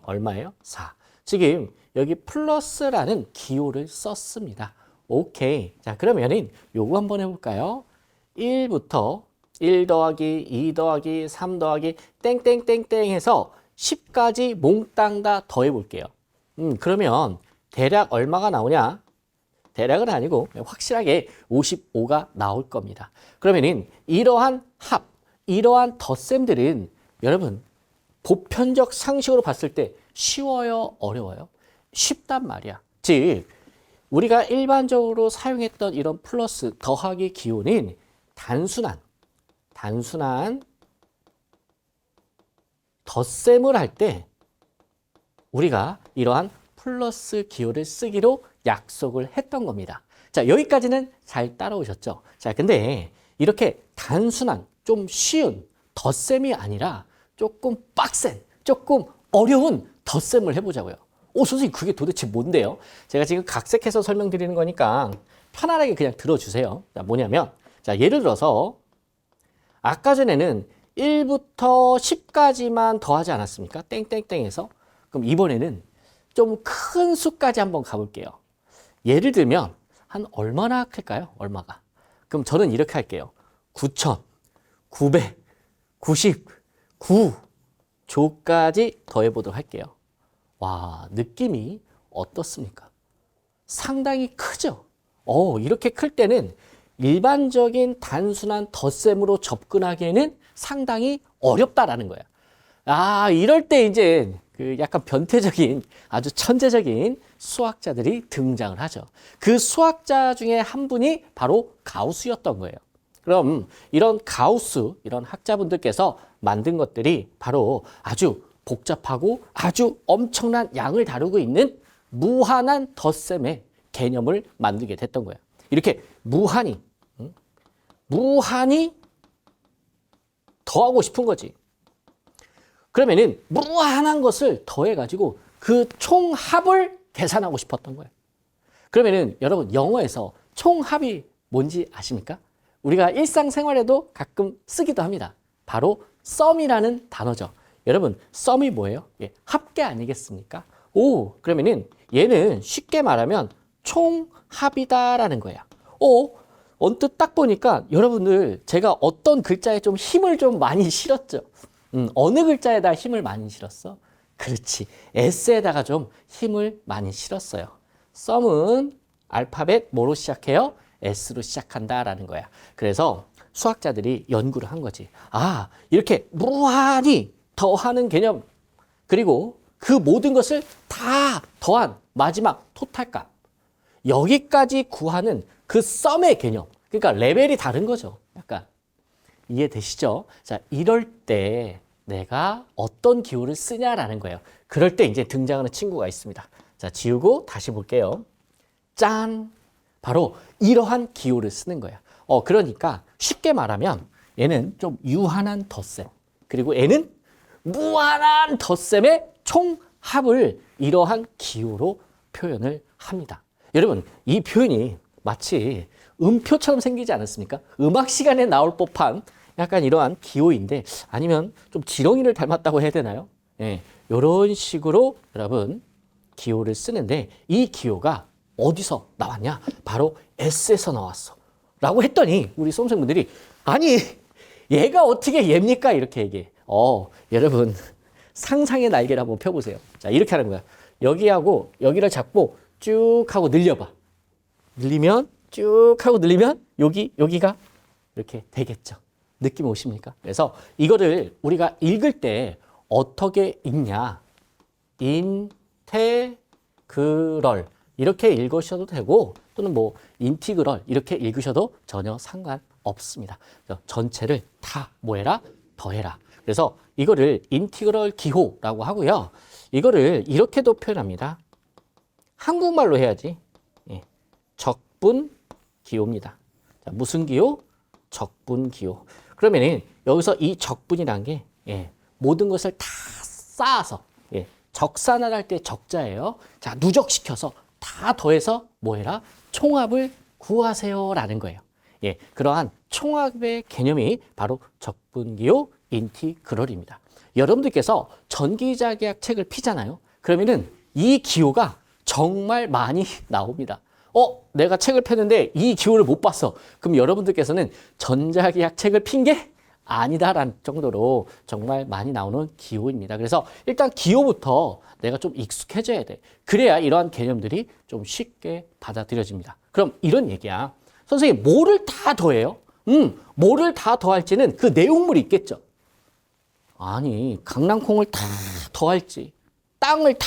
얼마예요? 4. 지금 여기 플러스라는 기호를 썼습니다. 오케이. 자, 그러면은 요거 한번 해볼까요? 1부터 1 더하기 2 더하기 3 더하기 땡땡땡땡 해서 10까지 몽땅 다 더해 볼게요. 그러면 대략 얼마가 나오냐? 대략은 아니고 확실하게 55가 나올 겁니다. 그러면은 이러한 이러한 덧셈들은 여러분 보편적 상식으로 봤을 때 쉬워요? 어려워요? 쉽단 말이야. 즉 우리가 일반적으로 사용했던 이런 플러스 더하기 기호는 단순한 덧셈을 할 때 우리가 이러한 플러스 기호를 쓰기로 약속을 했던 겁니다. 자, 여기까지는 잘 따라오셨죠? 자, 근데 이렇게 단순한 좀 쉬운 덧셈이 아니라 조금 빡센, 조금 어려운 덧셈을 해보자고요. 선생님 그게 도대체 뭔데요? 제가 지금 각색해서 설명드리는 거니까 편안하게 그냥 들어주세요. 자, 뭐냐면 자, 예를 들어서 아까 전에는 1부터 10까지만 더하지 않았습니까? 땡땡땡해서. 그럼 이번에는 좀 큰 수까지 한번 가볼게요. 예를 들면 한 얼마나 클까요? 얼마가? 그럼 저는 이렇게 할게요. 9,999조까지 더해보도록 할게요. 와, 느낌이 어떻습니까? 상당히 크죠. 이렇게 클 때는 일반적인 단순한 덧셈으로 접근하기에는 상당히 어렵다라는 거야. 이럴 때 이제 그 약간 변태적인 아주 천재적인 수학자들이 등장을 하죠. 그 수학자 중에 한 분이 바로 가우스였던 거예요. 그럼 이런 가우스, 이런 학자분들께서 만든 것들이 바로 아주 복잡하고 아주 엄청난 양을 다루고 있는 무한한 덧셈의 개념을 만들게 됐던 거예요. 이렇게 무한히 더하고 싶은 거지. 그러면은 무한한 것을 더해가지고 그 총합을 계산하고 싶었던 거예요. 그러면은 여러분 영어에서 총합이 뭔지 아십니까? 우리가 일상생활에도 가끔 쓰기도 합니다. 바로 sum이라는 단어죠. 여러분 sum이 뭐예요? 합계 아니겠습니까? 그러면은 얘는 쉽게 말하면 총합이다라는 거야. 언뜻 딱 보니까 여러분들 제가 어떤 글자에 좀 힘을 좀 많이 실었죠. 어느 글자에다 힘을 많이 실었어? 그렇지. S에다가 좀 힘을 많이 실었어요. sum은 알파벳 뭐로 시작해요? S로 시작한다라는 거야. 그래서 수학자들이 연구를 한 거지. 이렇게 무한히 더하는 개념, 그리고 그 모든 것을 다 더한 마지막 토탈값, 여기까지 구하는 그 sum의 개념. 그러니까 레벨이 다른 거죠. 약간. 이해되시죠? 자, 이럴 때 내가 어떤 기호를 쓰냐라는 거예요. 그럴 때 이제 등장하는 친구가 있습니다. 자, 지우고 다시 볼게요. 짠! 바로 이러한 기호를 쓰는 거야. 그러니까 쉽게 말하면 얘는 좀 유한한 덧셈, 그리고 얘는 무한한 덧셈의 총합을 이러한 기호로 표현을 합니다. 여러분, 이 표현이 마치 음표처럼 생기지 않았습니까? 음악 시간에 나올 법한 약간 이러한 기호인데, 아니면 좀 지렁이를 닮았다고 해야 되나요? 이런 식으로 여러분 기호를 쓰는데, 이 기호가 어디서 나왔냐? 바로 S에서 나왔어 라고 했더니 우리 수험생분들이 아니 얘가 어떻게 얘입니까? 이렇게 얘기해. 여러분 상상의 날개를 한번 펴보세요. 자, 이렇게 하는 거야. 여기하고 여기를 잡고 쭉 하고 늘려봐. 늘리면 쭉 하고 늘리면 여기가 이렇게 되겠죠. 느낌 오십니까? 그래서 이거를 우리가 읽을 때 어떻게 읽냐? 인테그럴 이렇게 읽으셔도 되고, 또는 뭐 인티그럴 이렇게 읽으셔도 전혀 상관없습니다. 전체를 다 뭐해라? 더해라. 그래서 이거를 인티그럴 기호라고 하고요. 이거를 이렇게도 표현합니다. 한국말로 해야지. 적분 기호입니다. 자, 무슨 기호? 적분 기호. 그러면은 여기서 이 적분이란 게 모든 것을 다 쌓아서 적산을 할 때 적자예요. 자, 누적시켜서 다 더해서 뭐해라? 총합을 구하세요라는 거예요. 그러한 총합의 개념이 바로 적분기호 인티그럴입니다. 여러분들께서 전기자기학 책을 피잖아요. 그러면은 이 기호가 정말 많이 나옵니다. 내가 책을 폈는데 이 기호를 못 봤어. 그럼 여러분들께서는 전자기학 책을 핀 게 아니다라는 정도로 정말 많이 나오는 기호입니다. 그래서 일단 기호부터 내가 좀 익숙해져야 돼. 그래야 이러한 개념들이 좀 쉽게 받아들여집니다. 그럼 이런 얘기야. 선생님, 뭐를 다 더해요? 뭐를 다 더할지는 그 내용물이 있겠죠. 아니, 강낭콩을 다 더할지, 땅을 다,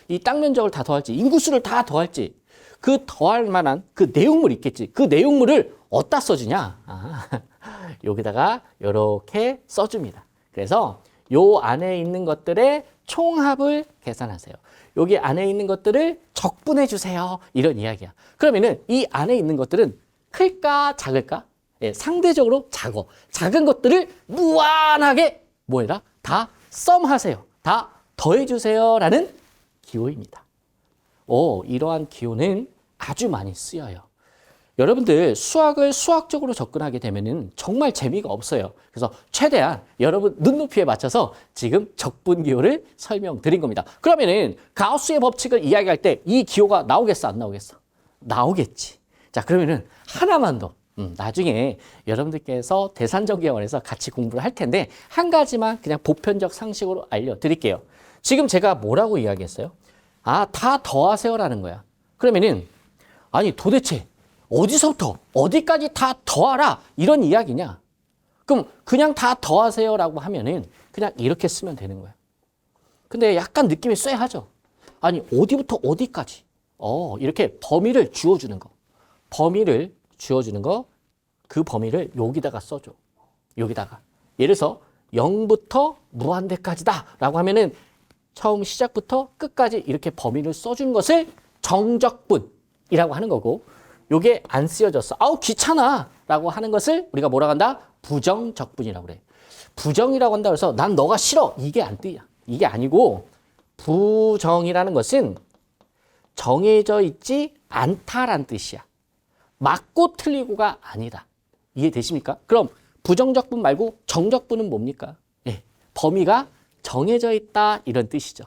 이 땅 면적을 다 더할지, 인구수를 다 더할지, 그 더할 만한 그 내용물이 있겠지. 그 내용물을 어디다 써주냐? 여기다가 이렇게 써줍니다. 그래서 요 안에 있는 것들의 총합을 계산하세요. 여기 안에 있는 것들을 적분해 주세요. 이런 이야기야. 그러면은 이 안에 있는 것들은 클까 작을까? 상대적으로 작어. 작은 것들을 무한하게 뭐해라? 다 썸하세요. 다 더해 주세요라는 기호입니다. 이러한 기호는 아주 많이 쓰여요. 여러분들 수학을 수학적으로 접근하게 되면은 정말 재미가 없어요. 그래서 최대한 여러분 눈높이에 맞춰서 지금 적분기호를 설명드린 겁니다. 그러면은 가우스의 법칙을 이야기할 때 이 기호가 나오겠어, 안 나오겠어? 나오겠지. 자, 그러면은 하나만 더. 나중에 여러분들께서 대산전기학원에서 같이 공부를 할 텐데 한 가지만 그냥 보편적 상식으로 알려드릴게요. 지금 제가 뭐라고 이야기했어요? 다 더하세요라는 거야. 그러면은 아니 도대체 어디서부터 어디까지 다 더하라 이런 이야기냐? 그럼 그냥 다 더하세요라고 하면은 그냥 이렇게 쓰면 되는 거야. 근데 약간 느낌이 쎄하죠. 아니 어디부터 어디까지? 이렇게 범위를 주어주는 거. 범위를 주어주는 거. 그 범위를 여기다가 써줘. 여기다가. 예를 들어서 0부터 무한대까지다 라고 하면은 처음 시작부터 끝까지 이렇게 범위를 써준 것을 정적분이라고 하는 거고, 요게 안 쓰여졌어. 아우 귀찮아 라고 하는 것을 우리가 뭐라고 한다? 부정적분이라고 그래. 부정이라고 한다 그래서 난 너가 싫어 이게 안 뜨야. 이게 아니고 부정이라는 것은 정해져 있지 않다란 뜻이야. 맞고 틀리고가 아니다. 이해되십니까? 그럼 부정적분 말고 정적분은 뭡니까? 예, 범위가 정해져 있다 이런 뜻이죠.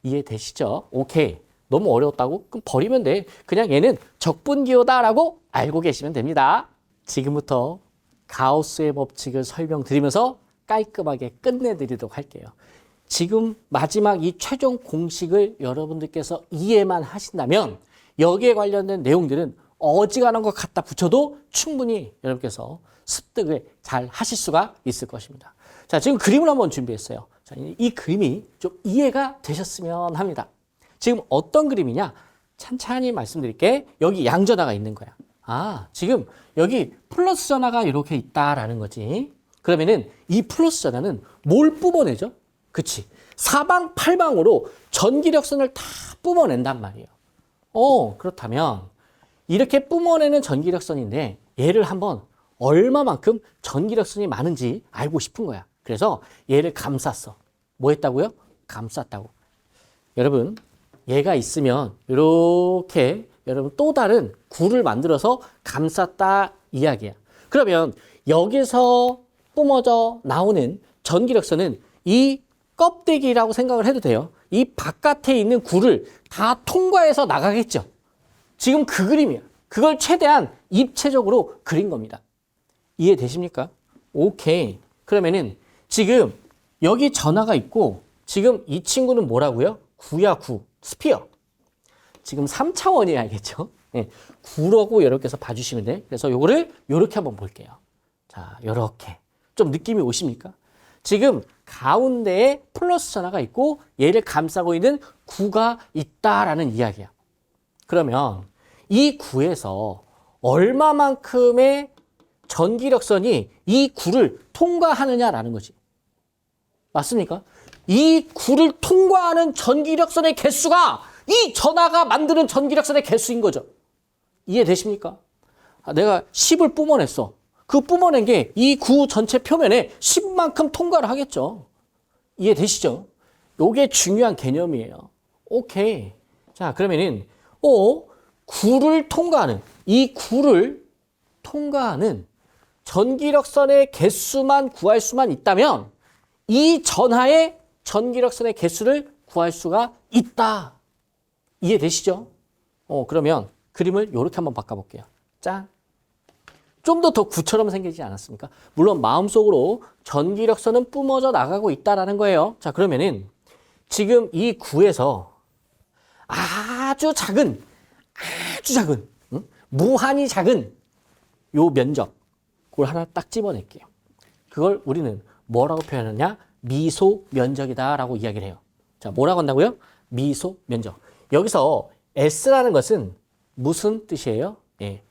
이해되시죠? 오케이. 너무 어려웠다고? 그럼 버리면 돼. 그냥 얘는 적분기호다라고 알고 계시면 됩니다. 지금부터 가우스의 법칙을 설명드리면서 깔끔하게 끝내드리도록 할게요. 지금 마지막 이 최종 공식을 여러분들께서 이해만 하신다면 여기에 관련된 내용들은 어지간한 것 갖다 붙여도 충분히 여러분께서 습득을 잘 하실 수가 있을 것입니다. 자, 지금 그림을 한번 준비했어요. 자, 이 그림이 좀 이해가 되셨으면 합니다. 지금 어떤 그림이냐? 찬찬히 말씀드릴게. 여기 양전하가 있는 거야. 아, 지금 여기 플러스 전하가 이렇게 있다라는 거지. 그러면은 이 플러스 전하는 뭘 뿜어내죠? 그치. 사방팔방으로 전기력선을 다 뿜어낸단 말이에요. 그렇다면 이렇게 뿜어내는 전기력선인데 얘를 한번 얼마만큼 전기력선이 많은지 알고 싶은 거야. 그래서 얘를 감쌌어. 뭐 했다고요? 감쌌다고. 여러분, 얘가 있으면 이렇게 여러분 또 다른 구를 만들어서 감쌌다 이야기야. 그러면 여기서 뿜어져 나오는 전기력선은 이 껍데기라고 생각을 해도 돼요. 이 바깥에 있는 구를 다 통과해서 나가겠죠. 지금 그 그림이야. 그걸 최대한 입체적으로 그린 겁니다. 이해되십니까? 오케이. 그러면은 지금 여기 전하가 있고 지금 이 친구는 뭐라고요? 구야, 구. 스피어. 지금 3차원이 알겠죠? 네. 구라고 이렇게 해서 봐주시면 돼. 그래서 요거를 요렇게 한번 볼게요. 자, 요렇게. 좀 느낌이 오십니까? 지금 가운데에 플러스 전하가 있고 얘를 감싸고 있는 구가 있다라는 이야기야. 그러면 이 구에서 얼마만큼의 전기력선이 이 구를 통과하느냐라는 거지. 맞습니까? 이 구를 통과하는 전기력선의 개수가 이 전하가 만드는 전기력선의 개수인 거죠. 이해되십니까? 내가 10을 뿜어냈어. 그 뿜어낸 게 이 구 전체 표면에 10만큼 통과를 하겠죠. 이해되시죠? 요게 중요한 개념이에요. 오케이. 자, 그러면은 구를 통과하는 이 구를 통과하는 전기력선의 개수만 구할 수만 있다면 이 전하의 전기력선의 개수를 구할 수가 있다. 이해되시죠? 그러면 그림을 이렇게 한번 바꿔볼게요. 짠. 좀 더 구처럼 생기지 않았습니까? 물론 마음속으로 전기력선은 뿜어져 나가고 있다라는 거예요. 자, 그러면은 지금 이 구에서 아주 작은, 무한히 작은 요 면적, 그걸 하나 딱 집어낼게요. 그걸 우리는 뭐라고 표현하냐? 미소 면적이다라고 이야기를 해요. 자, 뭐라고 한다고요? 미소 면적. 여기서 S라는 것은 무슨 뜻이에요? 예,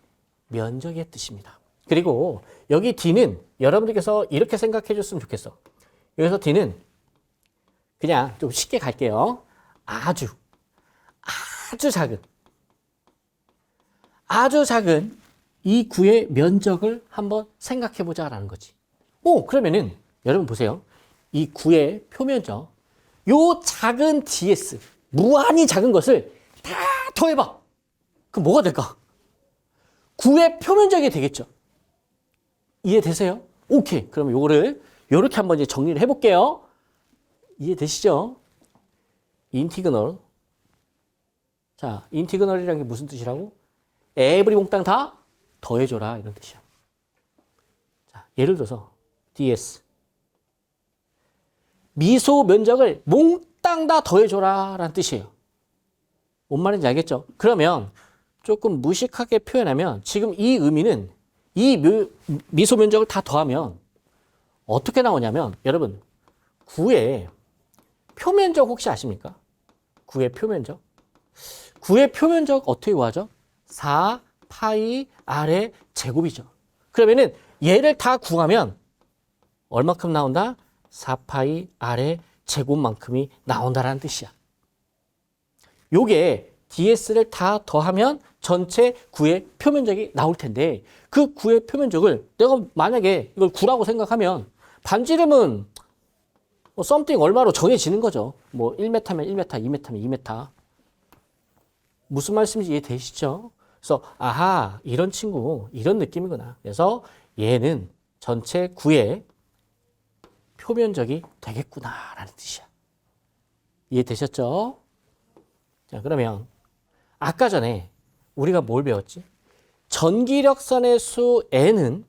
면적의 뜻입니다. 그리고 여기 D는 여러분들께서 이렇게 생각해 줬으면 좋겠어. 여기서 D는 그냥 좀 쉽게 갈게요. 아주 작은 이 구의 면적을 한번 생각해 보자라는 거지. 그러면은 여러분 보세요. 이 구의 표면적, 요 작은 ds, 무한히 작은 것을 다 더해봐. 그럼 뭐가 될까? 구의 표면적이 되겠죠. 이해되세요? 오케이. 그럼 요거를 요렇게 한번 이제 정리를 해볼게요. 이해되시죠? 인티그널. 자, 인티그널이라는 게 무슨 뜻이라고? 에브리 몽땅 다 더해줘라 이런 뜻이야. 자, 예를 들어서 ds 미소 면적을 몽땅 다 더해줘라 라는 뜻이에요. 뭔 말인지 알겠죠? 그러면 조금 무식하게 표현하면 지금 이 의미는 이 미소 면적을 다 더하면 어떻게 나오냐면 여러분 9의 표면적 혹시 아십니까? 9의 표면적. 9의 표면적 어떻게 구하죠? 4 파이 r의 제곱이죠. 그러면은 얘를 다 구하면 얼마큼 나온다? 4 파이 r의 제곱만큼이 나온다라는 뜻이야. 요게 ds를 다 더하면 전체 9의 표면적이 나올 텐데 그 9의 표면적을 내가 만약에 이걸 9라고 생각하면 반지름은 뭐 something 얼마로 정해지는 거죠. 뭐 1m면 1m, 2m면 2m. 무슨 말씀인지 이해되시죠? 그래서 아하 이런 친구 이런 느낌이구나. 그래서 얘는 전체 9의 표면적이 되겠구나라는 뜻이야. 이해되셨죠? 자 그러면 아까 전에 우리가 뭘 배웠지? 전기력선의 수 n은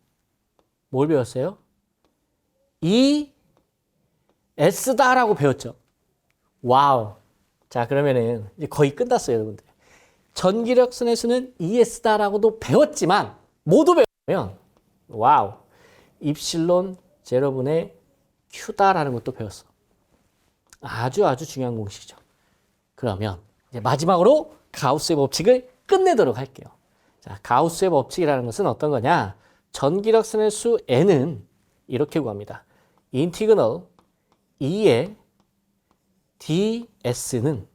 뭘 배웠어요? S다라고 배웠죠. 와우. 자 그러면은 이제 거의 끝났어요 여러분들. 전기력선의 수는 ES다라고도 배웠지만 모두 배우면 와우. 입실론 제로분의 Q다라는 것도 배웠어. 아주 중요한 공식이죠. 그러면 이제 마지막으로 가우스의 법칙을 끝내도록 할게요. 자, 가우스의 법칙이라는 것은 어떤 거냐? 전기력선의 수 n은 이렇게 구합니다. 인티그널 2의 ds는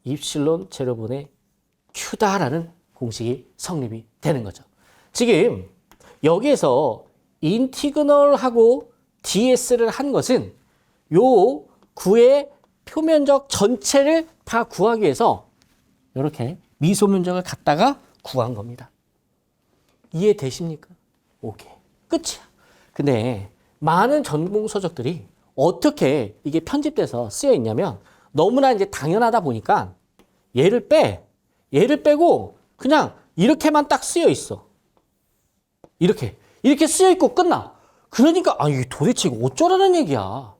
입실론 제로분의 q다라는 공식이 성립이 되는 거죠. 지금 여기에서 인티그널하고 ds를 한 것은 요 9의 표면적 전체를 다 구하기 위해서 이렇게 미소 면적을 갖다가 구한 겁니다. 이해되십니까? 오케이. 끝이야. 근데 많은 전공 서적들이 어떻게 이게 편집돼서 쓰여 있냐면 너무나 이제 당연하다 보니까 얘를 빼고 그냥 이렇게만 딱 쓰여 있어. 이렇게 쓰여 있고 끝나. 그러니까 이게 도대체 이거 어쩌라는 얘기야.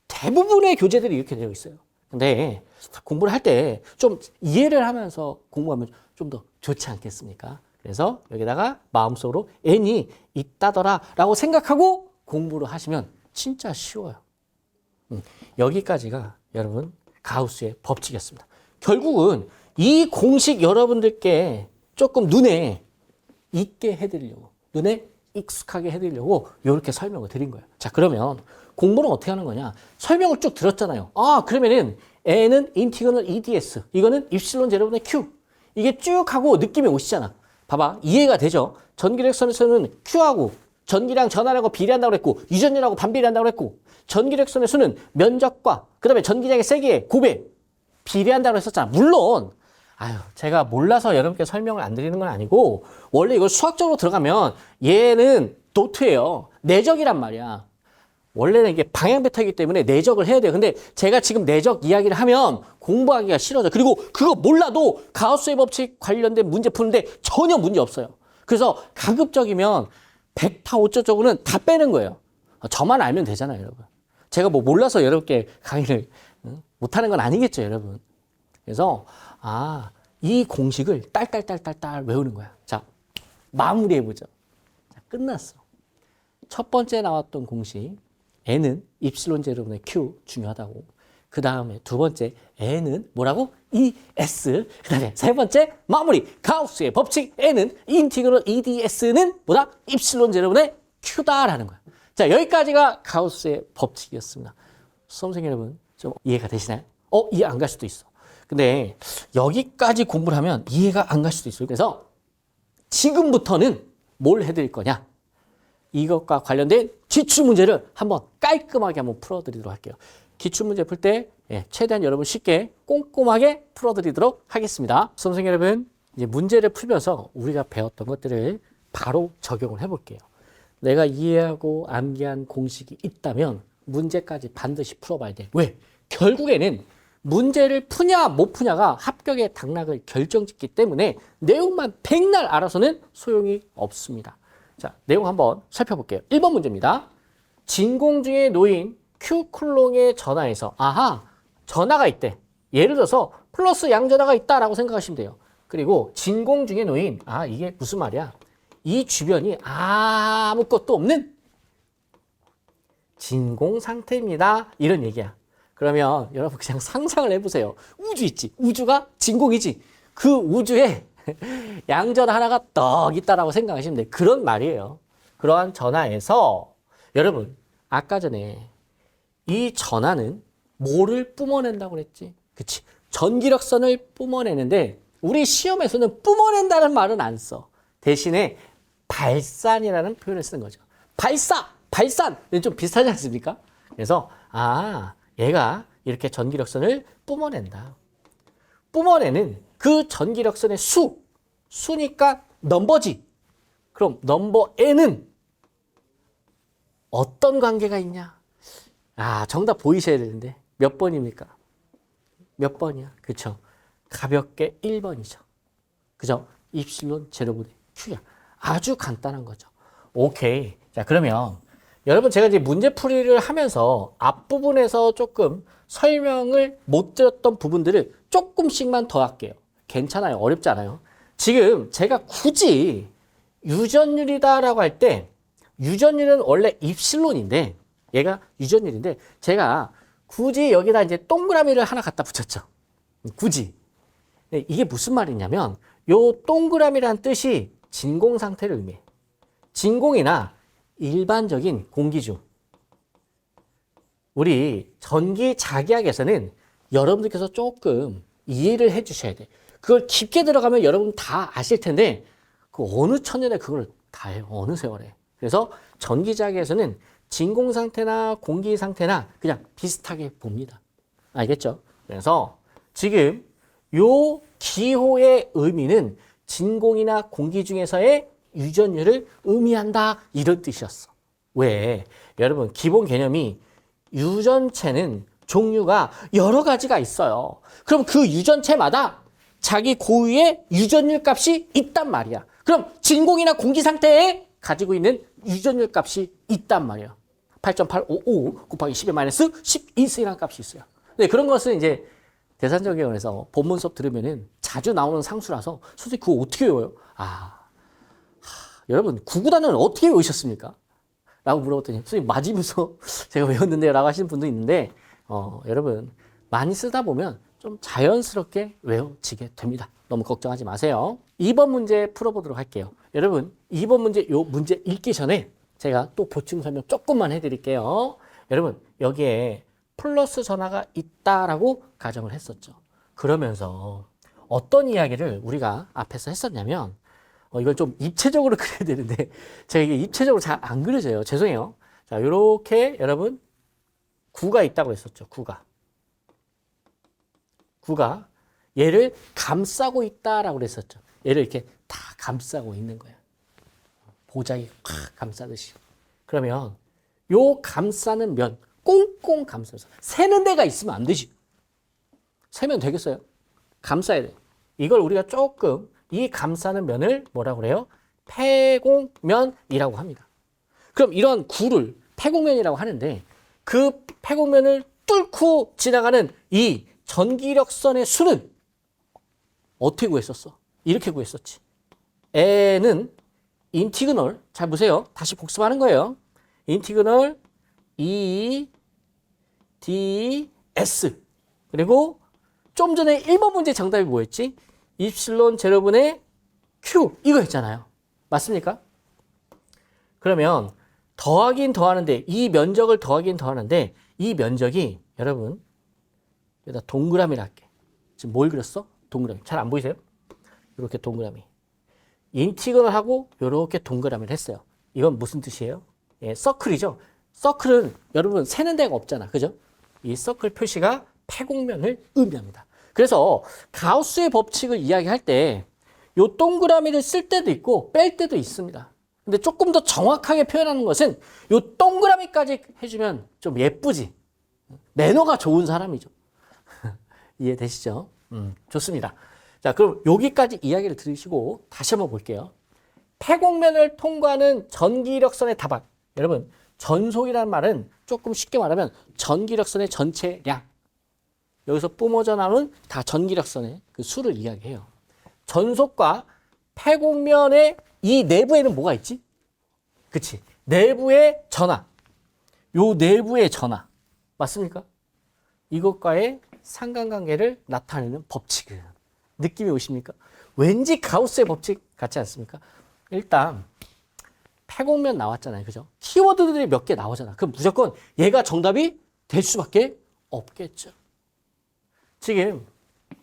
대부분의 교재들이 이렇게 되어 있어요. 근데 공부를 할 때 좀 이해를 하면서 공부하면 좀 더 좋지 않겠습니까? 그래서 여기다가 마음속으로 n이 있다더라 라고 생각하고 공부를 하시면 진짜 쉬워요. 여기까지가 여러분 가우스의 법칙이었습니다. 결국은 이 공식 여러분들께 조금 눈에 익게 해드리려고, 눈에 익숙하게 해드리려고 이렇게 설명을 드린 거예요. 자, 그러면 공부는 어떻게 하는 거냐? 설명을 쭉 들었잖아요. 그러면은 n은 인티그널 EDS, 이거는 입실론 제로분의 Q. 이게 쭉 하고 느낌이 오시잖아. 봐봐, 이해가 되죠? 전기력선에서는 Q하고 전기량 전하량하고 비례한다고 그랬고 유전율하고 반비례한다고 그랬고 전기력선의 수는 면적과 그 다음에 전기량의 세기의 곱에 비례한다고 했었잖아. 물론 제가 몰라서 여러분께 설명을 안 드리는 건 아니고 원래 이걸 수학적으로 들어가면 얘는 도트예요. 내적이란 말이야. 원래는 이게 방향 벡터이기 때문에 내적을 해야 돼요. 근데 제가 지금 내적 이야기를 하면 공부하기가 싫어져. 그리고 그거 몰라도 가우스의 법칙 관련된 문제 푸는데 전혀 문제 없어요. 그래서 가급적이면 벡터 어쩌고는 다 빼는 거예요. 저만 알면 되잖아요, 여러분. 제가 뭐 몰라서 여러분께 강의를 못하는 건 아니겠죠, 여러분. 그래서 이 공식을 딸딸 외우는 거야. 자, 마무리해보죠. 자, 끝났어. 첫 번째 나왔던 공식 n은 입실론 제로분의 q 중요하다고. 그 다음에 두 번째 n은 뭐라고? ES. 그 다음에 세 번째 마무리 가우스의 법칙 n은 인티그럴 EDS는 뭐다? 입실론 제로분의 q다라는 거야. 자, 여기까지가 가우스의 법칙이었습니다. 수험생 여러분 좀 이해가 되시나요? 이해 안 갈 수도 있어. 근데 여기까지 공부를 하면 이해가 안 갈 수도 있어요. 그래서 지금부터는 뭘 해드릴 거냐? 이것과 관련된 기출문제를 한번 깔끔하게 한번 풀어드리도록 할게요. 기출문제 풀 때 최대한 여러분 쉽게 꼼꼼하게 풀어드리도록 하겠습니다. 수험생 여러분, 이제 문제를 풀면서 우리가 배웠던 것들을 바로 적용을 해볼게요. 내가 이해하고 암기한 공식이 있다면 문제까지 반드시 풀어봐야 돼. 왜? 결국에는 문제를 푸냐 못 푸냐가 합격의 당락을 결정짓기 때문에 내용만 백날 알아서는 소용이 없습니다. 자, 내용 한번 살펴볼게요. 1번 문제입니다. 진공 중에 놓인 Q 쿨롱의 전하에서 전하가 있대. 예를 들어서 플러스 양전하가 있다라고 생각하시면 돼요. 그리고 진공 중에 놓인 이게 무슨 말이야? 이 주변이 아무것도 없는 진공 상태입니다. 이런 얘기야. 그러면 여러분 그냥 상상을 해보세요. 우주 있지? 우주가 진공이지? 그 우주에 양전 하나가 떡 있다라고 생각하시면 돼요. 그런 말이에요. 그러한 전하에서 여러분 아까 전에 이 전하는 뭐를 뿜어낸다고 그랬지? 그치? 전기력선을 뿜어내는데 우리 시험에서는 뿜어낸다는 말은 안 써. 대신에 발산이라는 표현을 쓰는 거죠. 발산! 좀 비슷하지 않습니까? 그래서 얘가 이렇게 전기력선을 뿜어낸다. 뿜어내는 그 전기력선의 수니까 넘버지. 그럼 넘버 n은 어떤 관계가 있냐? 정답 보이셔야 되는데 몇 번입니까? 몇 번이야? 그쵸? 가볍게 1번이죠. 그죠? 입실론 제로분의 Q야. 아주 간단한 거죠. 오케이. 자, 그러면 여러분 제가 이제 문제풀이를 하면서 앞부분에서 조금 설명을 못 드렸던 부분들을 조금씩만 더 할게요. 괜찮아요. 어렵지 않아요. 지금 제가 굳이 유전율이다라고 할 때 유전율은 원래 입실론인데 얘가 유전율인데 제가 굳이 여기다 이제 동그라미를 하나 갖다 붙였죠. 굳이. 이게 무슨 말이냐면 요 동그라미란 뜻이 진공 상태를 의미해. 진공이나 일반적인 공기 중 우리 전기자기학에서는 여러분들께서 조금 이해를 해 주셔야 돼. 그걸 깊게 들어가면 여러분 다 아실 텐데 그 어느 천년에 그걸 다 해요. 어느 세월에. 그래서 전기자기에서는 진공 상태나 공기 상태나 그냥 비슷하게 봅니다. 알겠죠? 그래서 지금 요 기호의 의미는 진공이나 공기 중에서의 유전율을 의미한다 이런 뜻이었어. 왜? 여러분 기본 개념이 유전체는 종류가 여러 가지가 있어요. 그럼 그 유전체마다 자기 고유의 유전율 값이 있단 말이야. 그럼 진공이나 공기 상태에 가지고 있는 유전율 값이 있단 말이에요. 8.855 곱하기 10의 마이너스 12C라는 값이 있어요. 근데 그런 것은 이제 대산전기원에서 본문 수업 들으면은 자주 나오는 상수라서 선생님 그거 어떻게 외워요? 여러분 구구단은 어떻게 외우셨습니까? 라고 물어봤더니 선생님 맞으면서 제가 외웠는데요 라고 하시는 분도 있는데 여러분 많이 쓰다 보면 좀 자연스럽게 외워지게 됩니다. 너무 걱정하지 마세요. 2번 문제 풀어보도록 할게요. 여러분 2번 문제 요 문제 읽기 전에 제가 또 보충 설명 조금만 해드릴게요. 여러분 여기에 플러스 전하가 있다라고 가정을 했었죠. 그러면서 어떤 이야기를 우리가 앞에서 했었냐면 이걸 좀 입체적으로 그려야 되는데 제가 이게 입체적으로 잘 안 그려져요. 죄송해요. 자, 요렇게 여러분 구가 있다고 했었죠. 구가 얘를 감싸고 있다라고 그랬었죠. 얘를 이렇게 다 감싸고 있는 거야. 보자기 확 감싸듯이. 그러면 요 감싸는 면 꽁꽁 감싸서 새는 데가 있으면 안 되지. 새면 되겠어요? 감싸야 돼. 이걸 우리가 조금 이 감싸는 면을 뭐라고 그래요? 폐곡면이라고 합니다. 그럼 이런 구를 폐곡면이라고 하는데 그 폐곡면을 뚫고 지나가는 이 전기력선의 수는 어떻게 구했었어? 이렇게 구했었지. N은 인티그널, 잘 보세요. 다시 복습하는 거예요. 인티그널 E ds 그리고 좀 전에 1번 문제 정답이 뭐였지? 입실론 제로분의 q 이거였잖아요. 맞습니까? 그러면 더하긴 더하는데 이 면적을 더하긴 더하는데 이 면적이 여러분 여기다 동그라미를 할게. 지금 뭘 그렸어? 동그라미. 잘 안 보이세요? 이렇게 동그라미. 인티그널 하고 이렇게 동그라미를 했어요. 이건 무슨 뜻이에요? 예, 서클이죠. 서클은 여러분 세는 데가 없잖아. 그죠? 이 서클 표시가 폐곡면을 의미합니다. 그래서 가우스의 법칙을 이야기할 때 이 동그라미를 쓸 때도 있고 뺄 때도 있습니다. 근데 조금 더 정확하게 표현하는 것은 이 동그라미까지 해주면 좀 예쁘지. 매너가 좋은 사람이죠. 이해되시죠? 좋습니다. 자, 그럼 여기까지 이야기를 들으시고 다시 한번 볼게요. 폐곡면을 통과하는 전기력선의 다박. 여러분, 전속이라는 말은 조금 쉽게 말하면 전기력선의 전체량. 여기서 뿜어져 나오는 다 전기력선의 그 수를 이야기해요. 전속과 폐곡면의 이 내부에는 뭐가 있지? 그치? 내부의 전하. 요 내부의 전하. 맞습니까? 이것과의 상관관계를 나타내는 법칙은 느낌이 오십니까? 왠지 가우스의 법칙 같지 않습니까? 일단 폐곡면 나왔잖아요. 그죠? 키워드들이 몇 개 나오잖아. 그럼 무조건 얘가 정답이 될 수밖에 없겠죠. 지금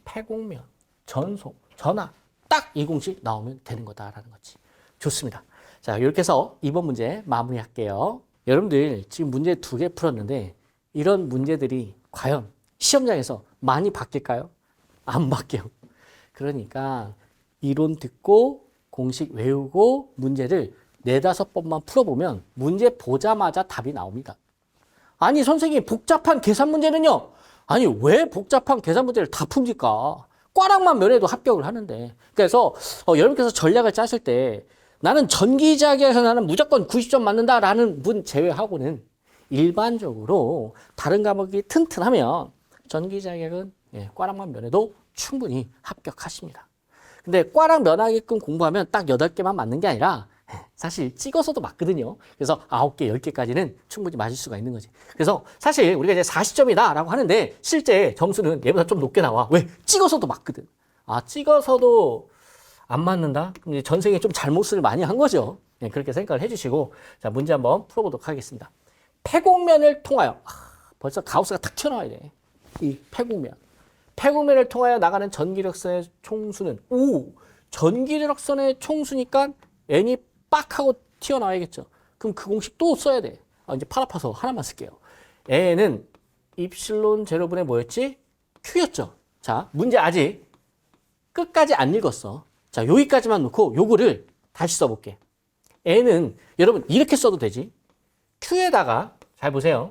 폐곡면, 전속, 전하 딱 이 공식 나오면 되는 거다라는 거지. 좋습니다. 자, 이렇게 해서 이번 문제 마무리할게요. 여러분들 지금 문제 2개 풀었는데 이런 문제들이 과연 시험장에서 많이 바뀔까요? 안 바뀌어요. 그러니까 이론 듣고 공식 외우고 문제를 4-5번만 풀어보면 문제 보자마자 답이 나옵니다. 아니 선생님 복잡한 계산 문제는요? 아니 왜 복잡한 계산 문제를 다 풉니까? 꽈락만 면해도 합격을 하는데. 그래서 여러분께서 전략을 짜실 때 나는 전기자기에서 나는 무조건 90점 맞는다라는 분 제외하고는 일반적으로 다른 과목이 튼튼하면 전기자격은 꽈락만 면해도 충분히 합격하십니다. 근데 꽈락 면하게끔 공부하면 딱 8개만 맞는 게 아니라 사실 찍어서도 맞거든요. 그래서 9개, 10개까지는 충분히 맞을 수가 있는 거지. 그래서 사실 우리가 이제 40점이다 라고 하는데 실제 점수는 얘보다 좀 높게 나와. 왜? 찍어서도 맞거든. 아, 찍어서도 안 맞는다? 그럼 이제 전생에 좀 잘못을 많이 한 거죠. 그렇게 생각을 해주시고 자, 문제 한번 풀어보도록 하겠습니다. 폐곡면을 통하여 벌써 가우스가 탁 튀어나와야 돼. 이 폐곡면. 폐곡면을 통하여 나가는 전기력선의 총수는 전기력선의 총수니까 n이 빡 하고 튀어나와야겠죠. 그럼 그 공식 또 써야 돼. 이제 팔 아파서 하나만 쓸게요. n은 입실론 제로분의 뭐였지? q였죠. 자, 문제 아직 끝까지 안 읽었어. 자, 여기까지만 놓고 요거를 다시 써볼게. n은 여러분 이렇게 써도 되지. q에다가 잘 보세요.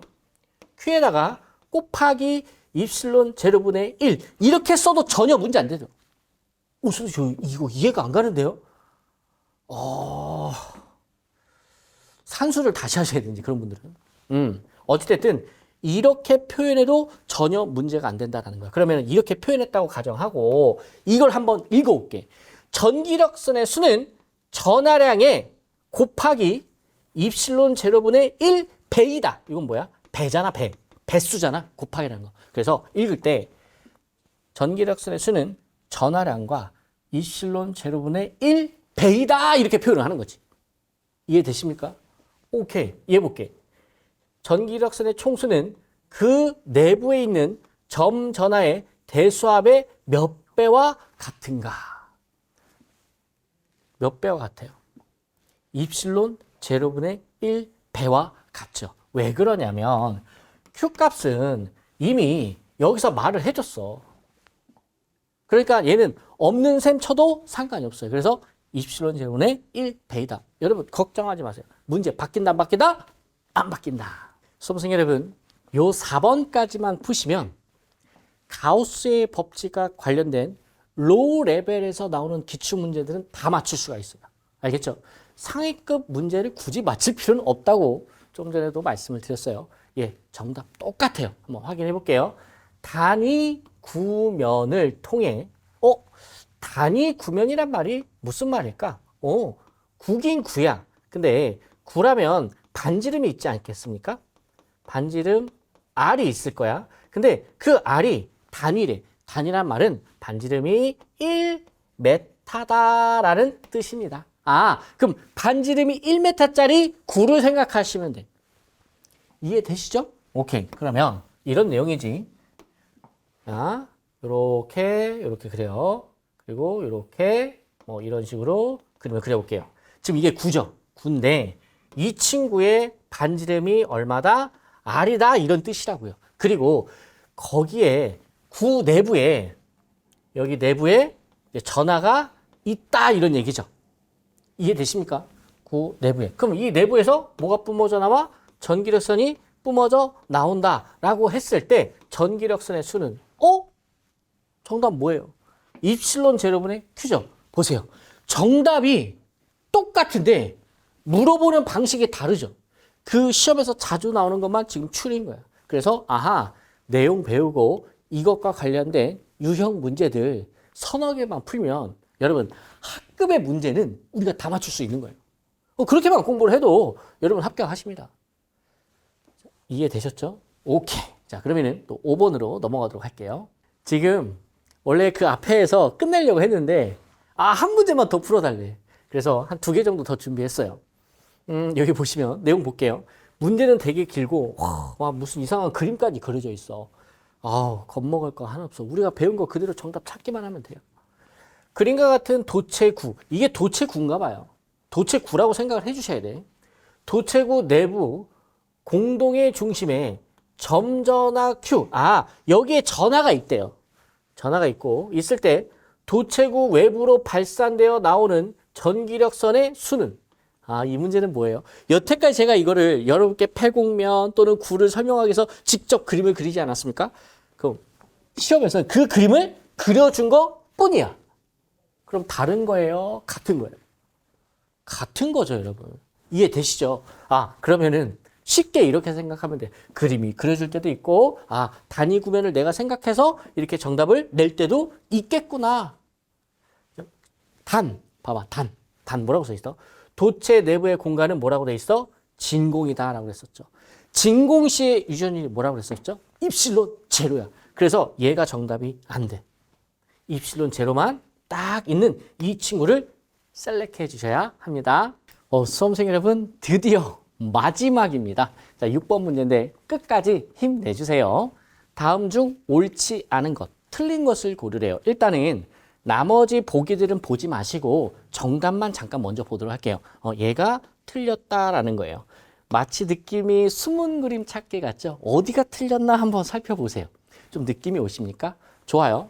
q에다가 곱하기 입실론 제로분의 1 이렇게 써도 전혀 문제 안 되죠. 선생님 이거 이해가 안 가는데요? 산수를 다시 하셔야 되는지 그런 분들은. 어찌됐든 이렇게 표현해도 전혀 문제가 안 된다는 거야. 그러면 이렇게 표현했다고 가정하고 이걸 한번 읽어볼게. 전기력선의 수는 전하량의 곱하기 입실론 제로분의 1 배이다. 이건 뭐야? 배잖아, 배. 배수잖아, 곱하기라는 거. 그래서 읽을 때 전기력선의 수는 전하량과 입실론 제로분의 1 배이다 이렇게 표현을 하는 거지. 이해되십니까? 오케이, 이해해볼게. 전기력선의 총수는 그 내부에 있는 점 전하의 대수합의 몇 배와 같은가? 몇 배와 같아요? 입실론 제로분의 1 배와 같죠. 왜 그러냐면 Q값은 이미 여기서 말을 해줬어. 그러니까 얘는 없는 셈 쳐도 상관이 없어요. 그래서 입실론 제로분의 1 배이다. 여러분 걱정하지 마세요. 문제 바뀐다 안 바뀐다? 안 바뀐다. 수험생 여러분 요 4번까지만 푸시면 가우스의 법칙과 관련된 로우 레벨에서 나오는 기출문제들은 다 맞출 수가 있어요. 알겠죠? 상위급 문제를 굳이 맞힐 필요는 없다고 좀 전에도 말씀을 드렸어요. 정답 똑같아요. 한번 확인해 볼게요. 단위 구면을 통해 단위 구면이란 말이 무슨 말일까? 구긴 구야. 근데 구라면 반지름이 있지 않겠습니까? 반지름 R이 있을 거야. 근데 그 R이 단위래. 단위란 말은 반지름이 1m다라는 뜻입니다. 그럼 반지름이 1m짜리 구를 생각하시면 돼. 이해되시죠? 오케이. 그러면 이런 내용이지. 요렇게 그래요. 그리고 요렇게 이런 식으로 그림을 그려볼게요. 지금 이게 구죠. 구인데 이 친구의 반지름이 얼마다? R이다 이런 뜻이라고요. 그리고 거기에 구 내부에 여기 내부에 전하가 있다 이런 얘기죠. 이해되십니까? 구 내부에. 그럼 이 내부에서 뭐가 뿜어져 나와? 전기력선이 뿜어져 나온다라고 했을 때 전기력선의 수는 정답 뭐예요? 입실론 제로분의 Q죠. 보세요. 정답이 똑같은데 물어보는 방식이 다르죠. 그 시험에서 자주 나오는 것만 지금 추린 거야. 그래서 내용 배우고 이것과 관련된 유형 문제들 서너 개만 풀면 여러분 학급의 문제는 우리가 다 맞출 수 있는 거예요. 그렇게만 공부를 해도 여러분 합격하십니다. 이해되셨죠? 오케이. 자, 그러면은 또 5번으로 넘어가도록 할게요. 지금 원래 그 앞에서 끝내려고 했는데 한 문제만 더 풀어달래. 그래서 한 2개 정도 더 준비했어요. 여기 보시면 내용 볼게요. 문제는 되게 길고 와 무슨 이상한 그림까지 그려져 있어. 겁먹을 거 하나 없어. 우리가 배운 거 그대로 정답 찾기만 하면 돼요. 그림과 같은 도체구. 이게 도체구인가 봐요. 도체구라고 생각을 해주셔야 돼. 도체구 내부 공동의 중심에 점전화 Q. 여기에 전하가 있대요. 전하가 있고 있을 때 도체구 외부로 발산되어 나오는 전기력선의 수는 이 문제는 뭐예요? 여태까지 제가 이거를 여러분께 패곡면 또는 구를 설명하기 위해서 직접 그림을 그리지 않았습니까? 그럼 시험에서는 그 그림을 그려준 것 뿐이야. 그럼 다른 거예요? 같은 거예요? 같은 거죠, 여러분. 이해되시죠? 그러면은 쉽게 이렇게 생각하면 돼. 그림이 그려줄 때도 있고, 단위 구면을 내가 생각해서 이렇게 정답을 낼 때도 있겠구나. 봐봐, 단 뭐라고 써 있어? 도체 내부의 공간은 뭐라고 돼 있어? 진공이다라고 그랬었죠. 진공시의 유전이 뭐라고 그랬었죠? 입실론 제로야. 그래서 얘가 정답이 안 돼. 입실론 제로만 딱 있는 이 친구를 셀렉해 주셔야 합니다. 수험생 여러분, 드디어 마지막입니다. 자, 6번 문제인데 끝까지 힘내주세요. 다음 중 옳지 않은 것, 틀린 것을 고르래요. 일단은 나머지 보기들은 보지 마시고 정답만 잠깐 먼저 보도록 할게요. 얘가 틀렸다라는 거예요. 마치 느낌이 숨은 그림 찾기 같죠? 어디가 틀렸나 한번 살펴보세요. 좀 느낌이 오십니까? 좋아요.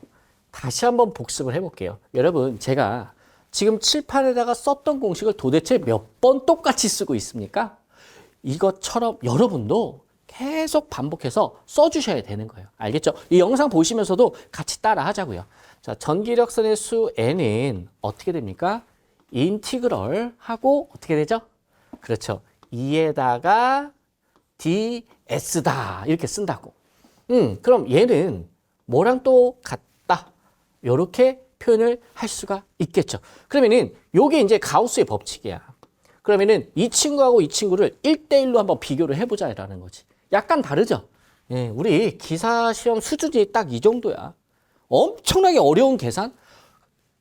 다시 한번 복습을 해볼게요. 여러분, 제가 지금 칠판에다가 썼던 공식을 도대체 몇 번 똑같이 쓰고 있습니까? 이것처럼 여러분도 계속 반복해서 써주셔야 되는 거예요. 알겠죠? 이 영상 보시면서도 같이 따라 하자고요. 자, 전기력선의 수 n은 어떻게 됩니까? 인티그럴 하고 어떻게 되죠? 그렇죠. 2에다가 ds다 이렇게 쓴다고. 그럼 얘는 뭐랑 또 같다? 이렇게 표현을 할 수가 있겠죠. 그러면은 요게 이제 가우스의 법칙이야. 그러면은 이 친구하고 이 친구를 1대1로 한번 비교를 해보자라는 거지. 약간 다르죠? 우리 기사 시험 수준이 딱 이 정도야. 엄청나게 어려운 계산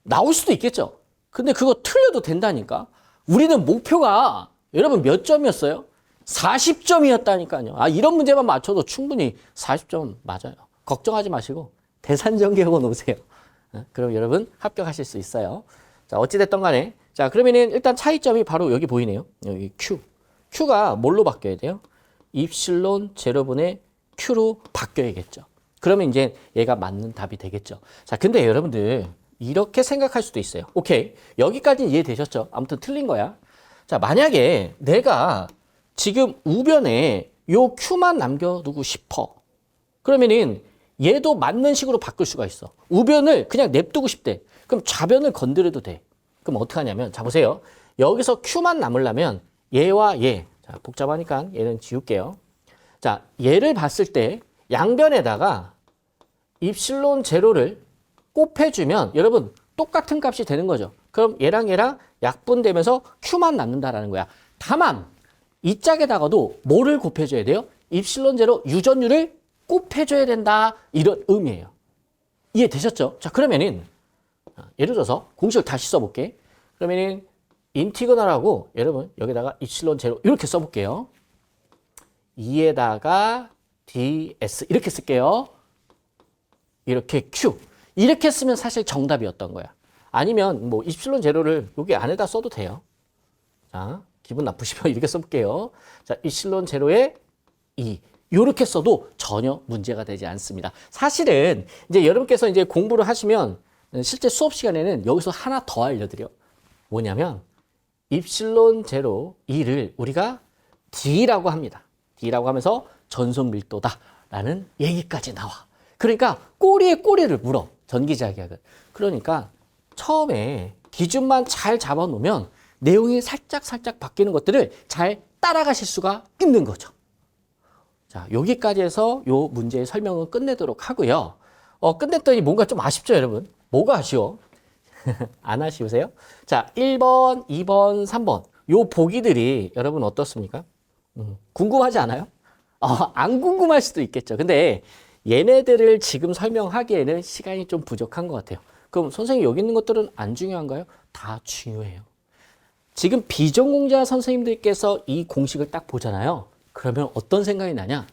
나올 수도 있겠죠. 근데 그거 틀려도 된다니까. 우리는 목표가 여러분 몇 점이었어요? 40점이었다니까요. 이런 문제만 맞춰도 충분히 40점 맞아요. 걱정하지 마시고 대산전기학원 오세요. 그럼 여러분 합격하실 수 있어요. 자, 어찌됐든 간에. 자, 그러면은 일단 차이점이 바로 여기 보이네요. 여기 Q. Q가 뭘로 바뀌어야 돼요? 입실론 제로분의 Q로 바뀌어야겠죠. 그러면 이제 얘가 맞는 답이 되겠죠. 자, 근데 여러분들 이렇게 생각할 수도 있어요. 오케이. 여기까지는 이해되셨죠? 아무튼 틀린 거야. 자, 만약에 내가 지금 우변에 요 Q만 남겨두고 싶어. 그러면은 얘도 맞는 식으로 바꿀 수가 있어. 우변을 그냥 냅두고 싶대. 그럼 좌변을 건드려도 돼. 그럼 어떻게 하냐면, 자, 보세요. 여기서 Q만 남으려면 얘와 얘. 자, 복잡하니까 얘는 지울게요. 자, 얘를 봤을 때 양변에다가 입실론 제로를 곱해주면 여러분 똑같은 값이 되는 거죠. 그럼 얘랑 약분되면서 Q만 남는다라는 거야. 다만 이 짝에다가도 뭐를 곱해줘야 돼요? 입실론 제로 유전율을 곱해줘야 된다. 이런 의미예요. 이해되셨죠? 자, 그러면은 예를 들어서 공식을 다시 써볼게. 그러면은 인티그널하고 여러분 여기다가 입실론 제로 이렇게 써볼게요. 2에다가 ds 이렇게 쓸게요. 이렇게 q 이렇게 쓰면 사실 정답이었던 거야. 아니면 뭐 입실론 제로를 여기 안에다 써도 돼요. 자, 기분 나쁘시면 이렇게 써볼게요. 자, 입실론 제로에 2 이렇게 써도 전혀 문제가 되지 않습니다. 사실은 이제 여러분께서 이제 공부를 하시면 실제 수업 시간에는 여기서 하나 더 알려드려. 뭐냐면 입실론 제로 2를 우리가 D라고 합니다. D라고 하면서 전속 밀도다라는 얘기까지 나와. 그러니까 꼬리에 꼬리를 물어. 전기자기학은. 그러니까 처음에 기준만 잘 잡아놓으면 내용이 살짝 바뀌는 것들을 잘 따라가실 수가 있는 거죠. 자, 여기까지 해서 요 문제의 설명은 끝내도록 하고요. 끝냈더니 뭔가 좀 아쉽죠, 여러분? 뭐가 아쉬워? 안 아쉬우세요? 자, 1번, 2번, 3번. 요 보기들이 여러분 어떻습니까? 궁금하지 않아요? 안 궁금할 수도 있겠죠. 근데 얘네들을 지금 설명하기에는 시간이 좀 부족한 것 같아요. 그럼 선생님 여기 있는 것들은 안 중요한가요? 다 중요해요. 지금 비전공자 선생님들께서 이 공식을 딱 보잖아요. 그러면 어떤 생각이 나냐?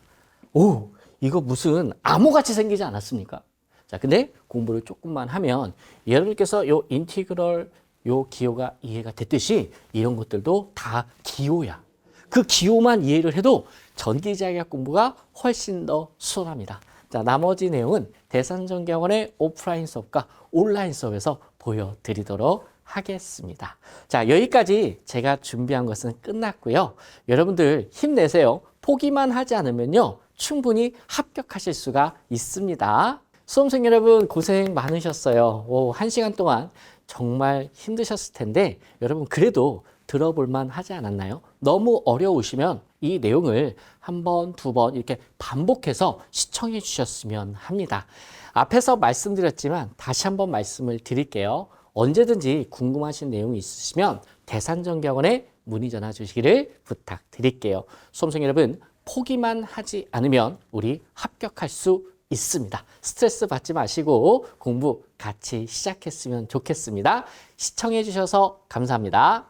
오, 이거 무슨 암호같이 생기지 않았습니까? 자, 근데 공부를 조금만 하면 여러분께서 요 인티그럴, 요 기호가 이해가 됐듯이 이런 것들도 다 기호야. 그 기호만 이해를 해도 전기자기학 공부가 훨씬 더 수월합니다. 자, 나머지 내용은 대산전기학원의 오프라인 수업과 온라인 수업에서 보여드리도록 하겠습니다. 자, 여기까지 제가 준비한 것은 끝났고요. 여러분들 힘내세요. 포기만 하지 않으면요, 충분히 합격하실 수가 있습니다. 수험생 여러분 고생 많으셨어요. 1시간 동안 정말 힘드셨을 텐데 여러분 그래도 들어볼만 하지 않았나요? 너무 어려우시면 이 내용을 한 번, 두 번 이렇게 반복해서 시청해 주셨으면 합니다. 앞에서 말씀드렸지만 다시 한번 말씀을 드릴게요. 언제든지 궁금하신 내용이 있으시면 대산전기학원에 문의 전화 주시기를 부탁드릴게요. 수험생 여러분 포기만 하지 않으면 우리 합격할 수 있습니다. 스트레스 받지 마시고 공부 같이 시작했으면 좋겠습니다. 시청해 주셔서 감사합니다.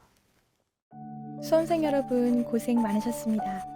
수험생 여러분 고생 많으셨습니다.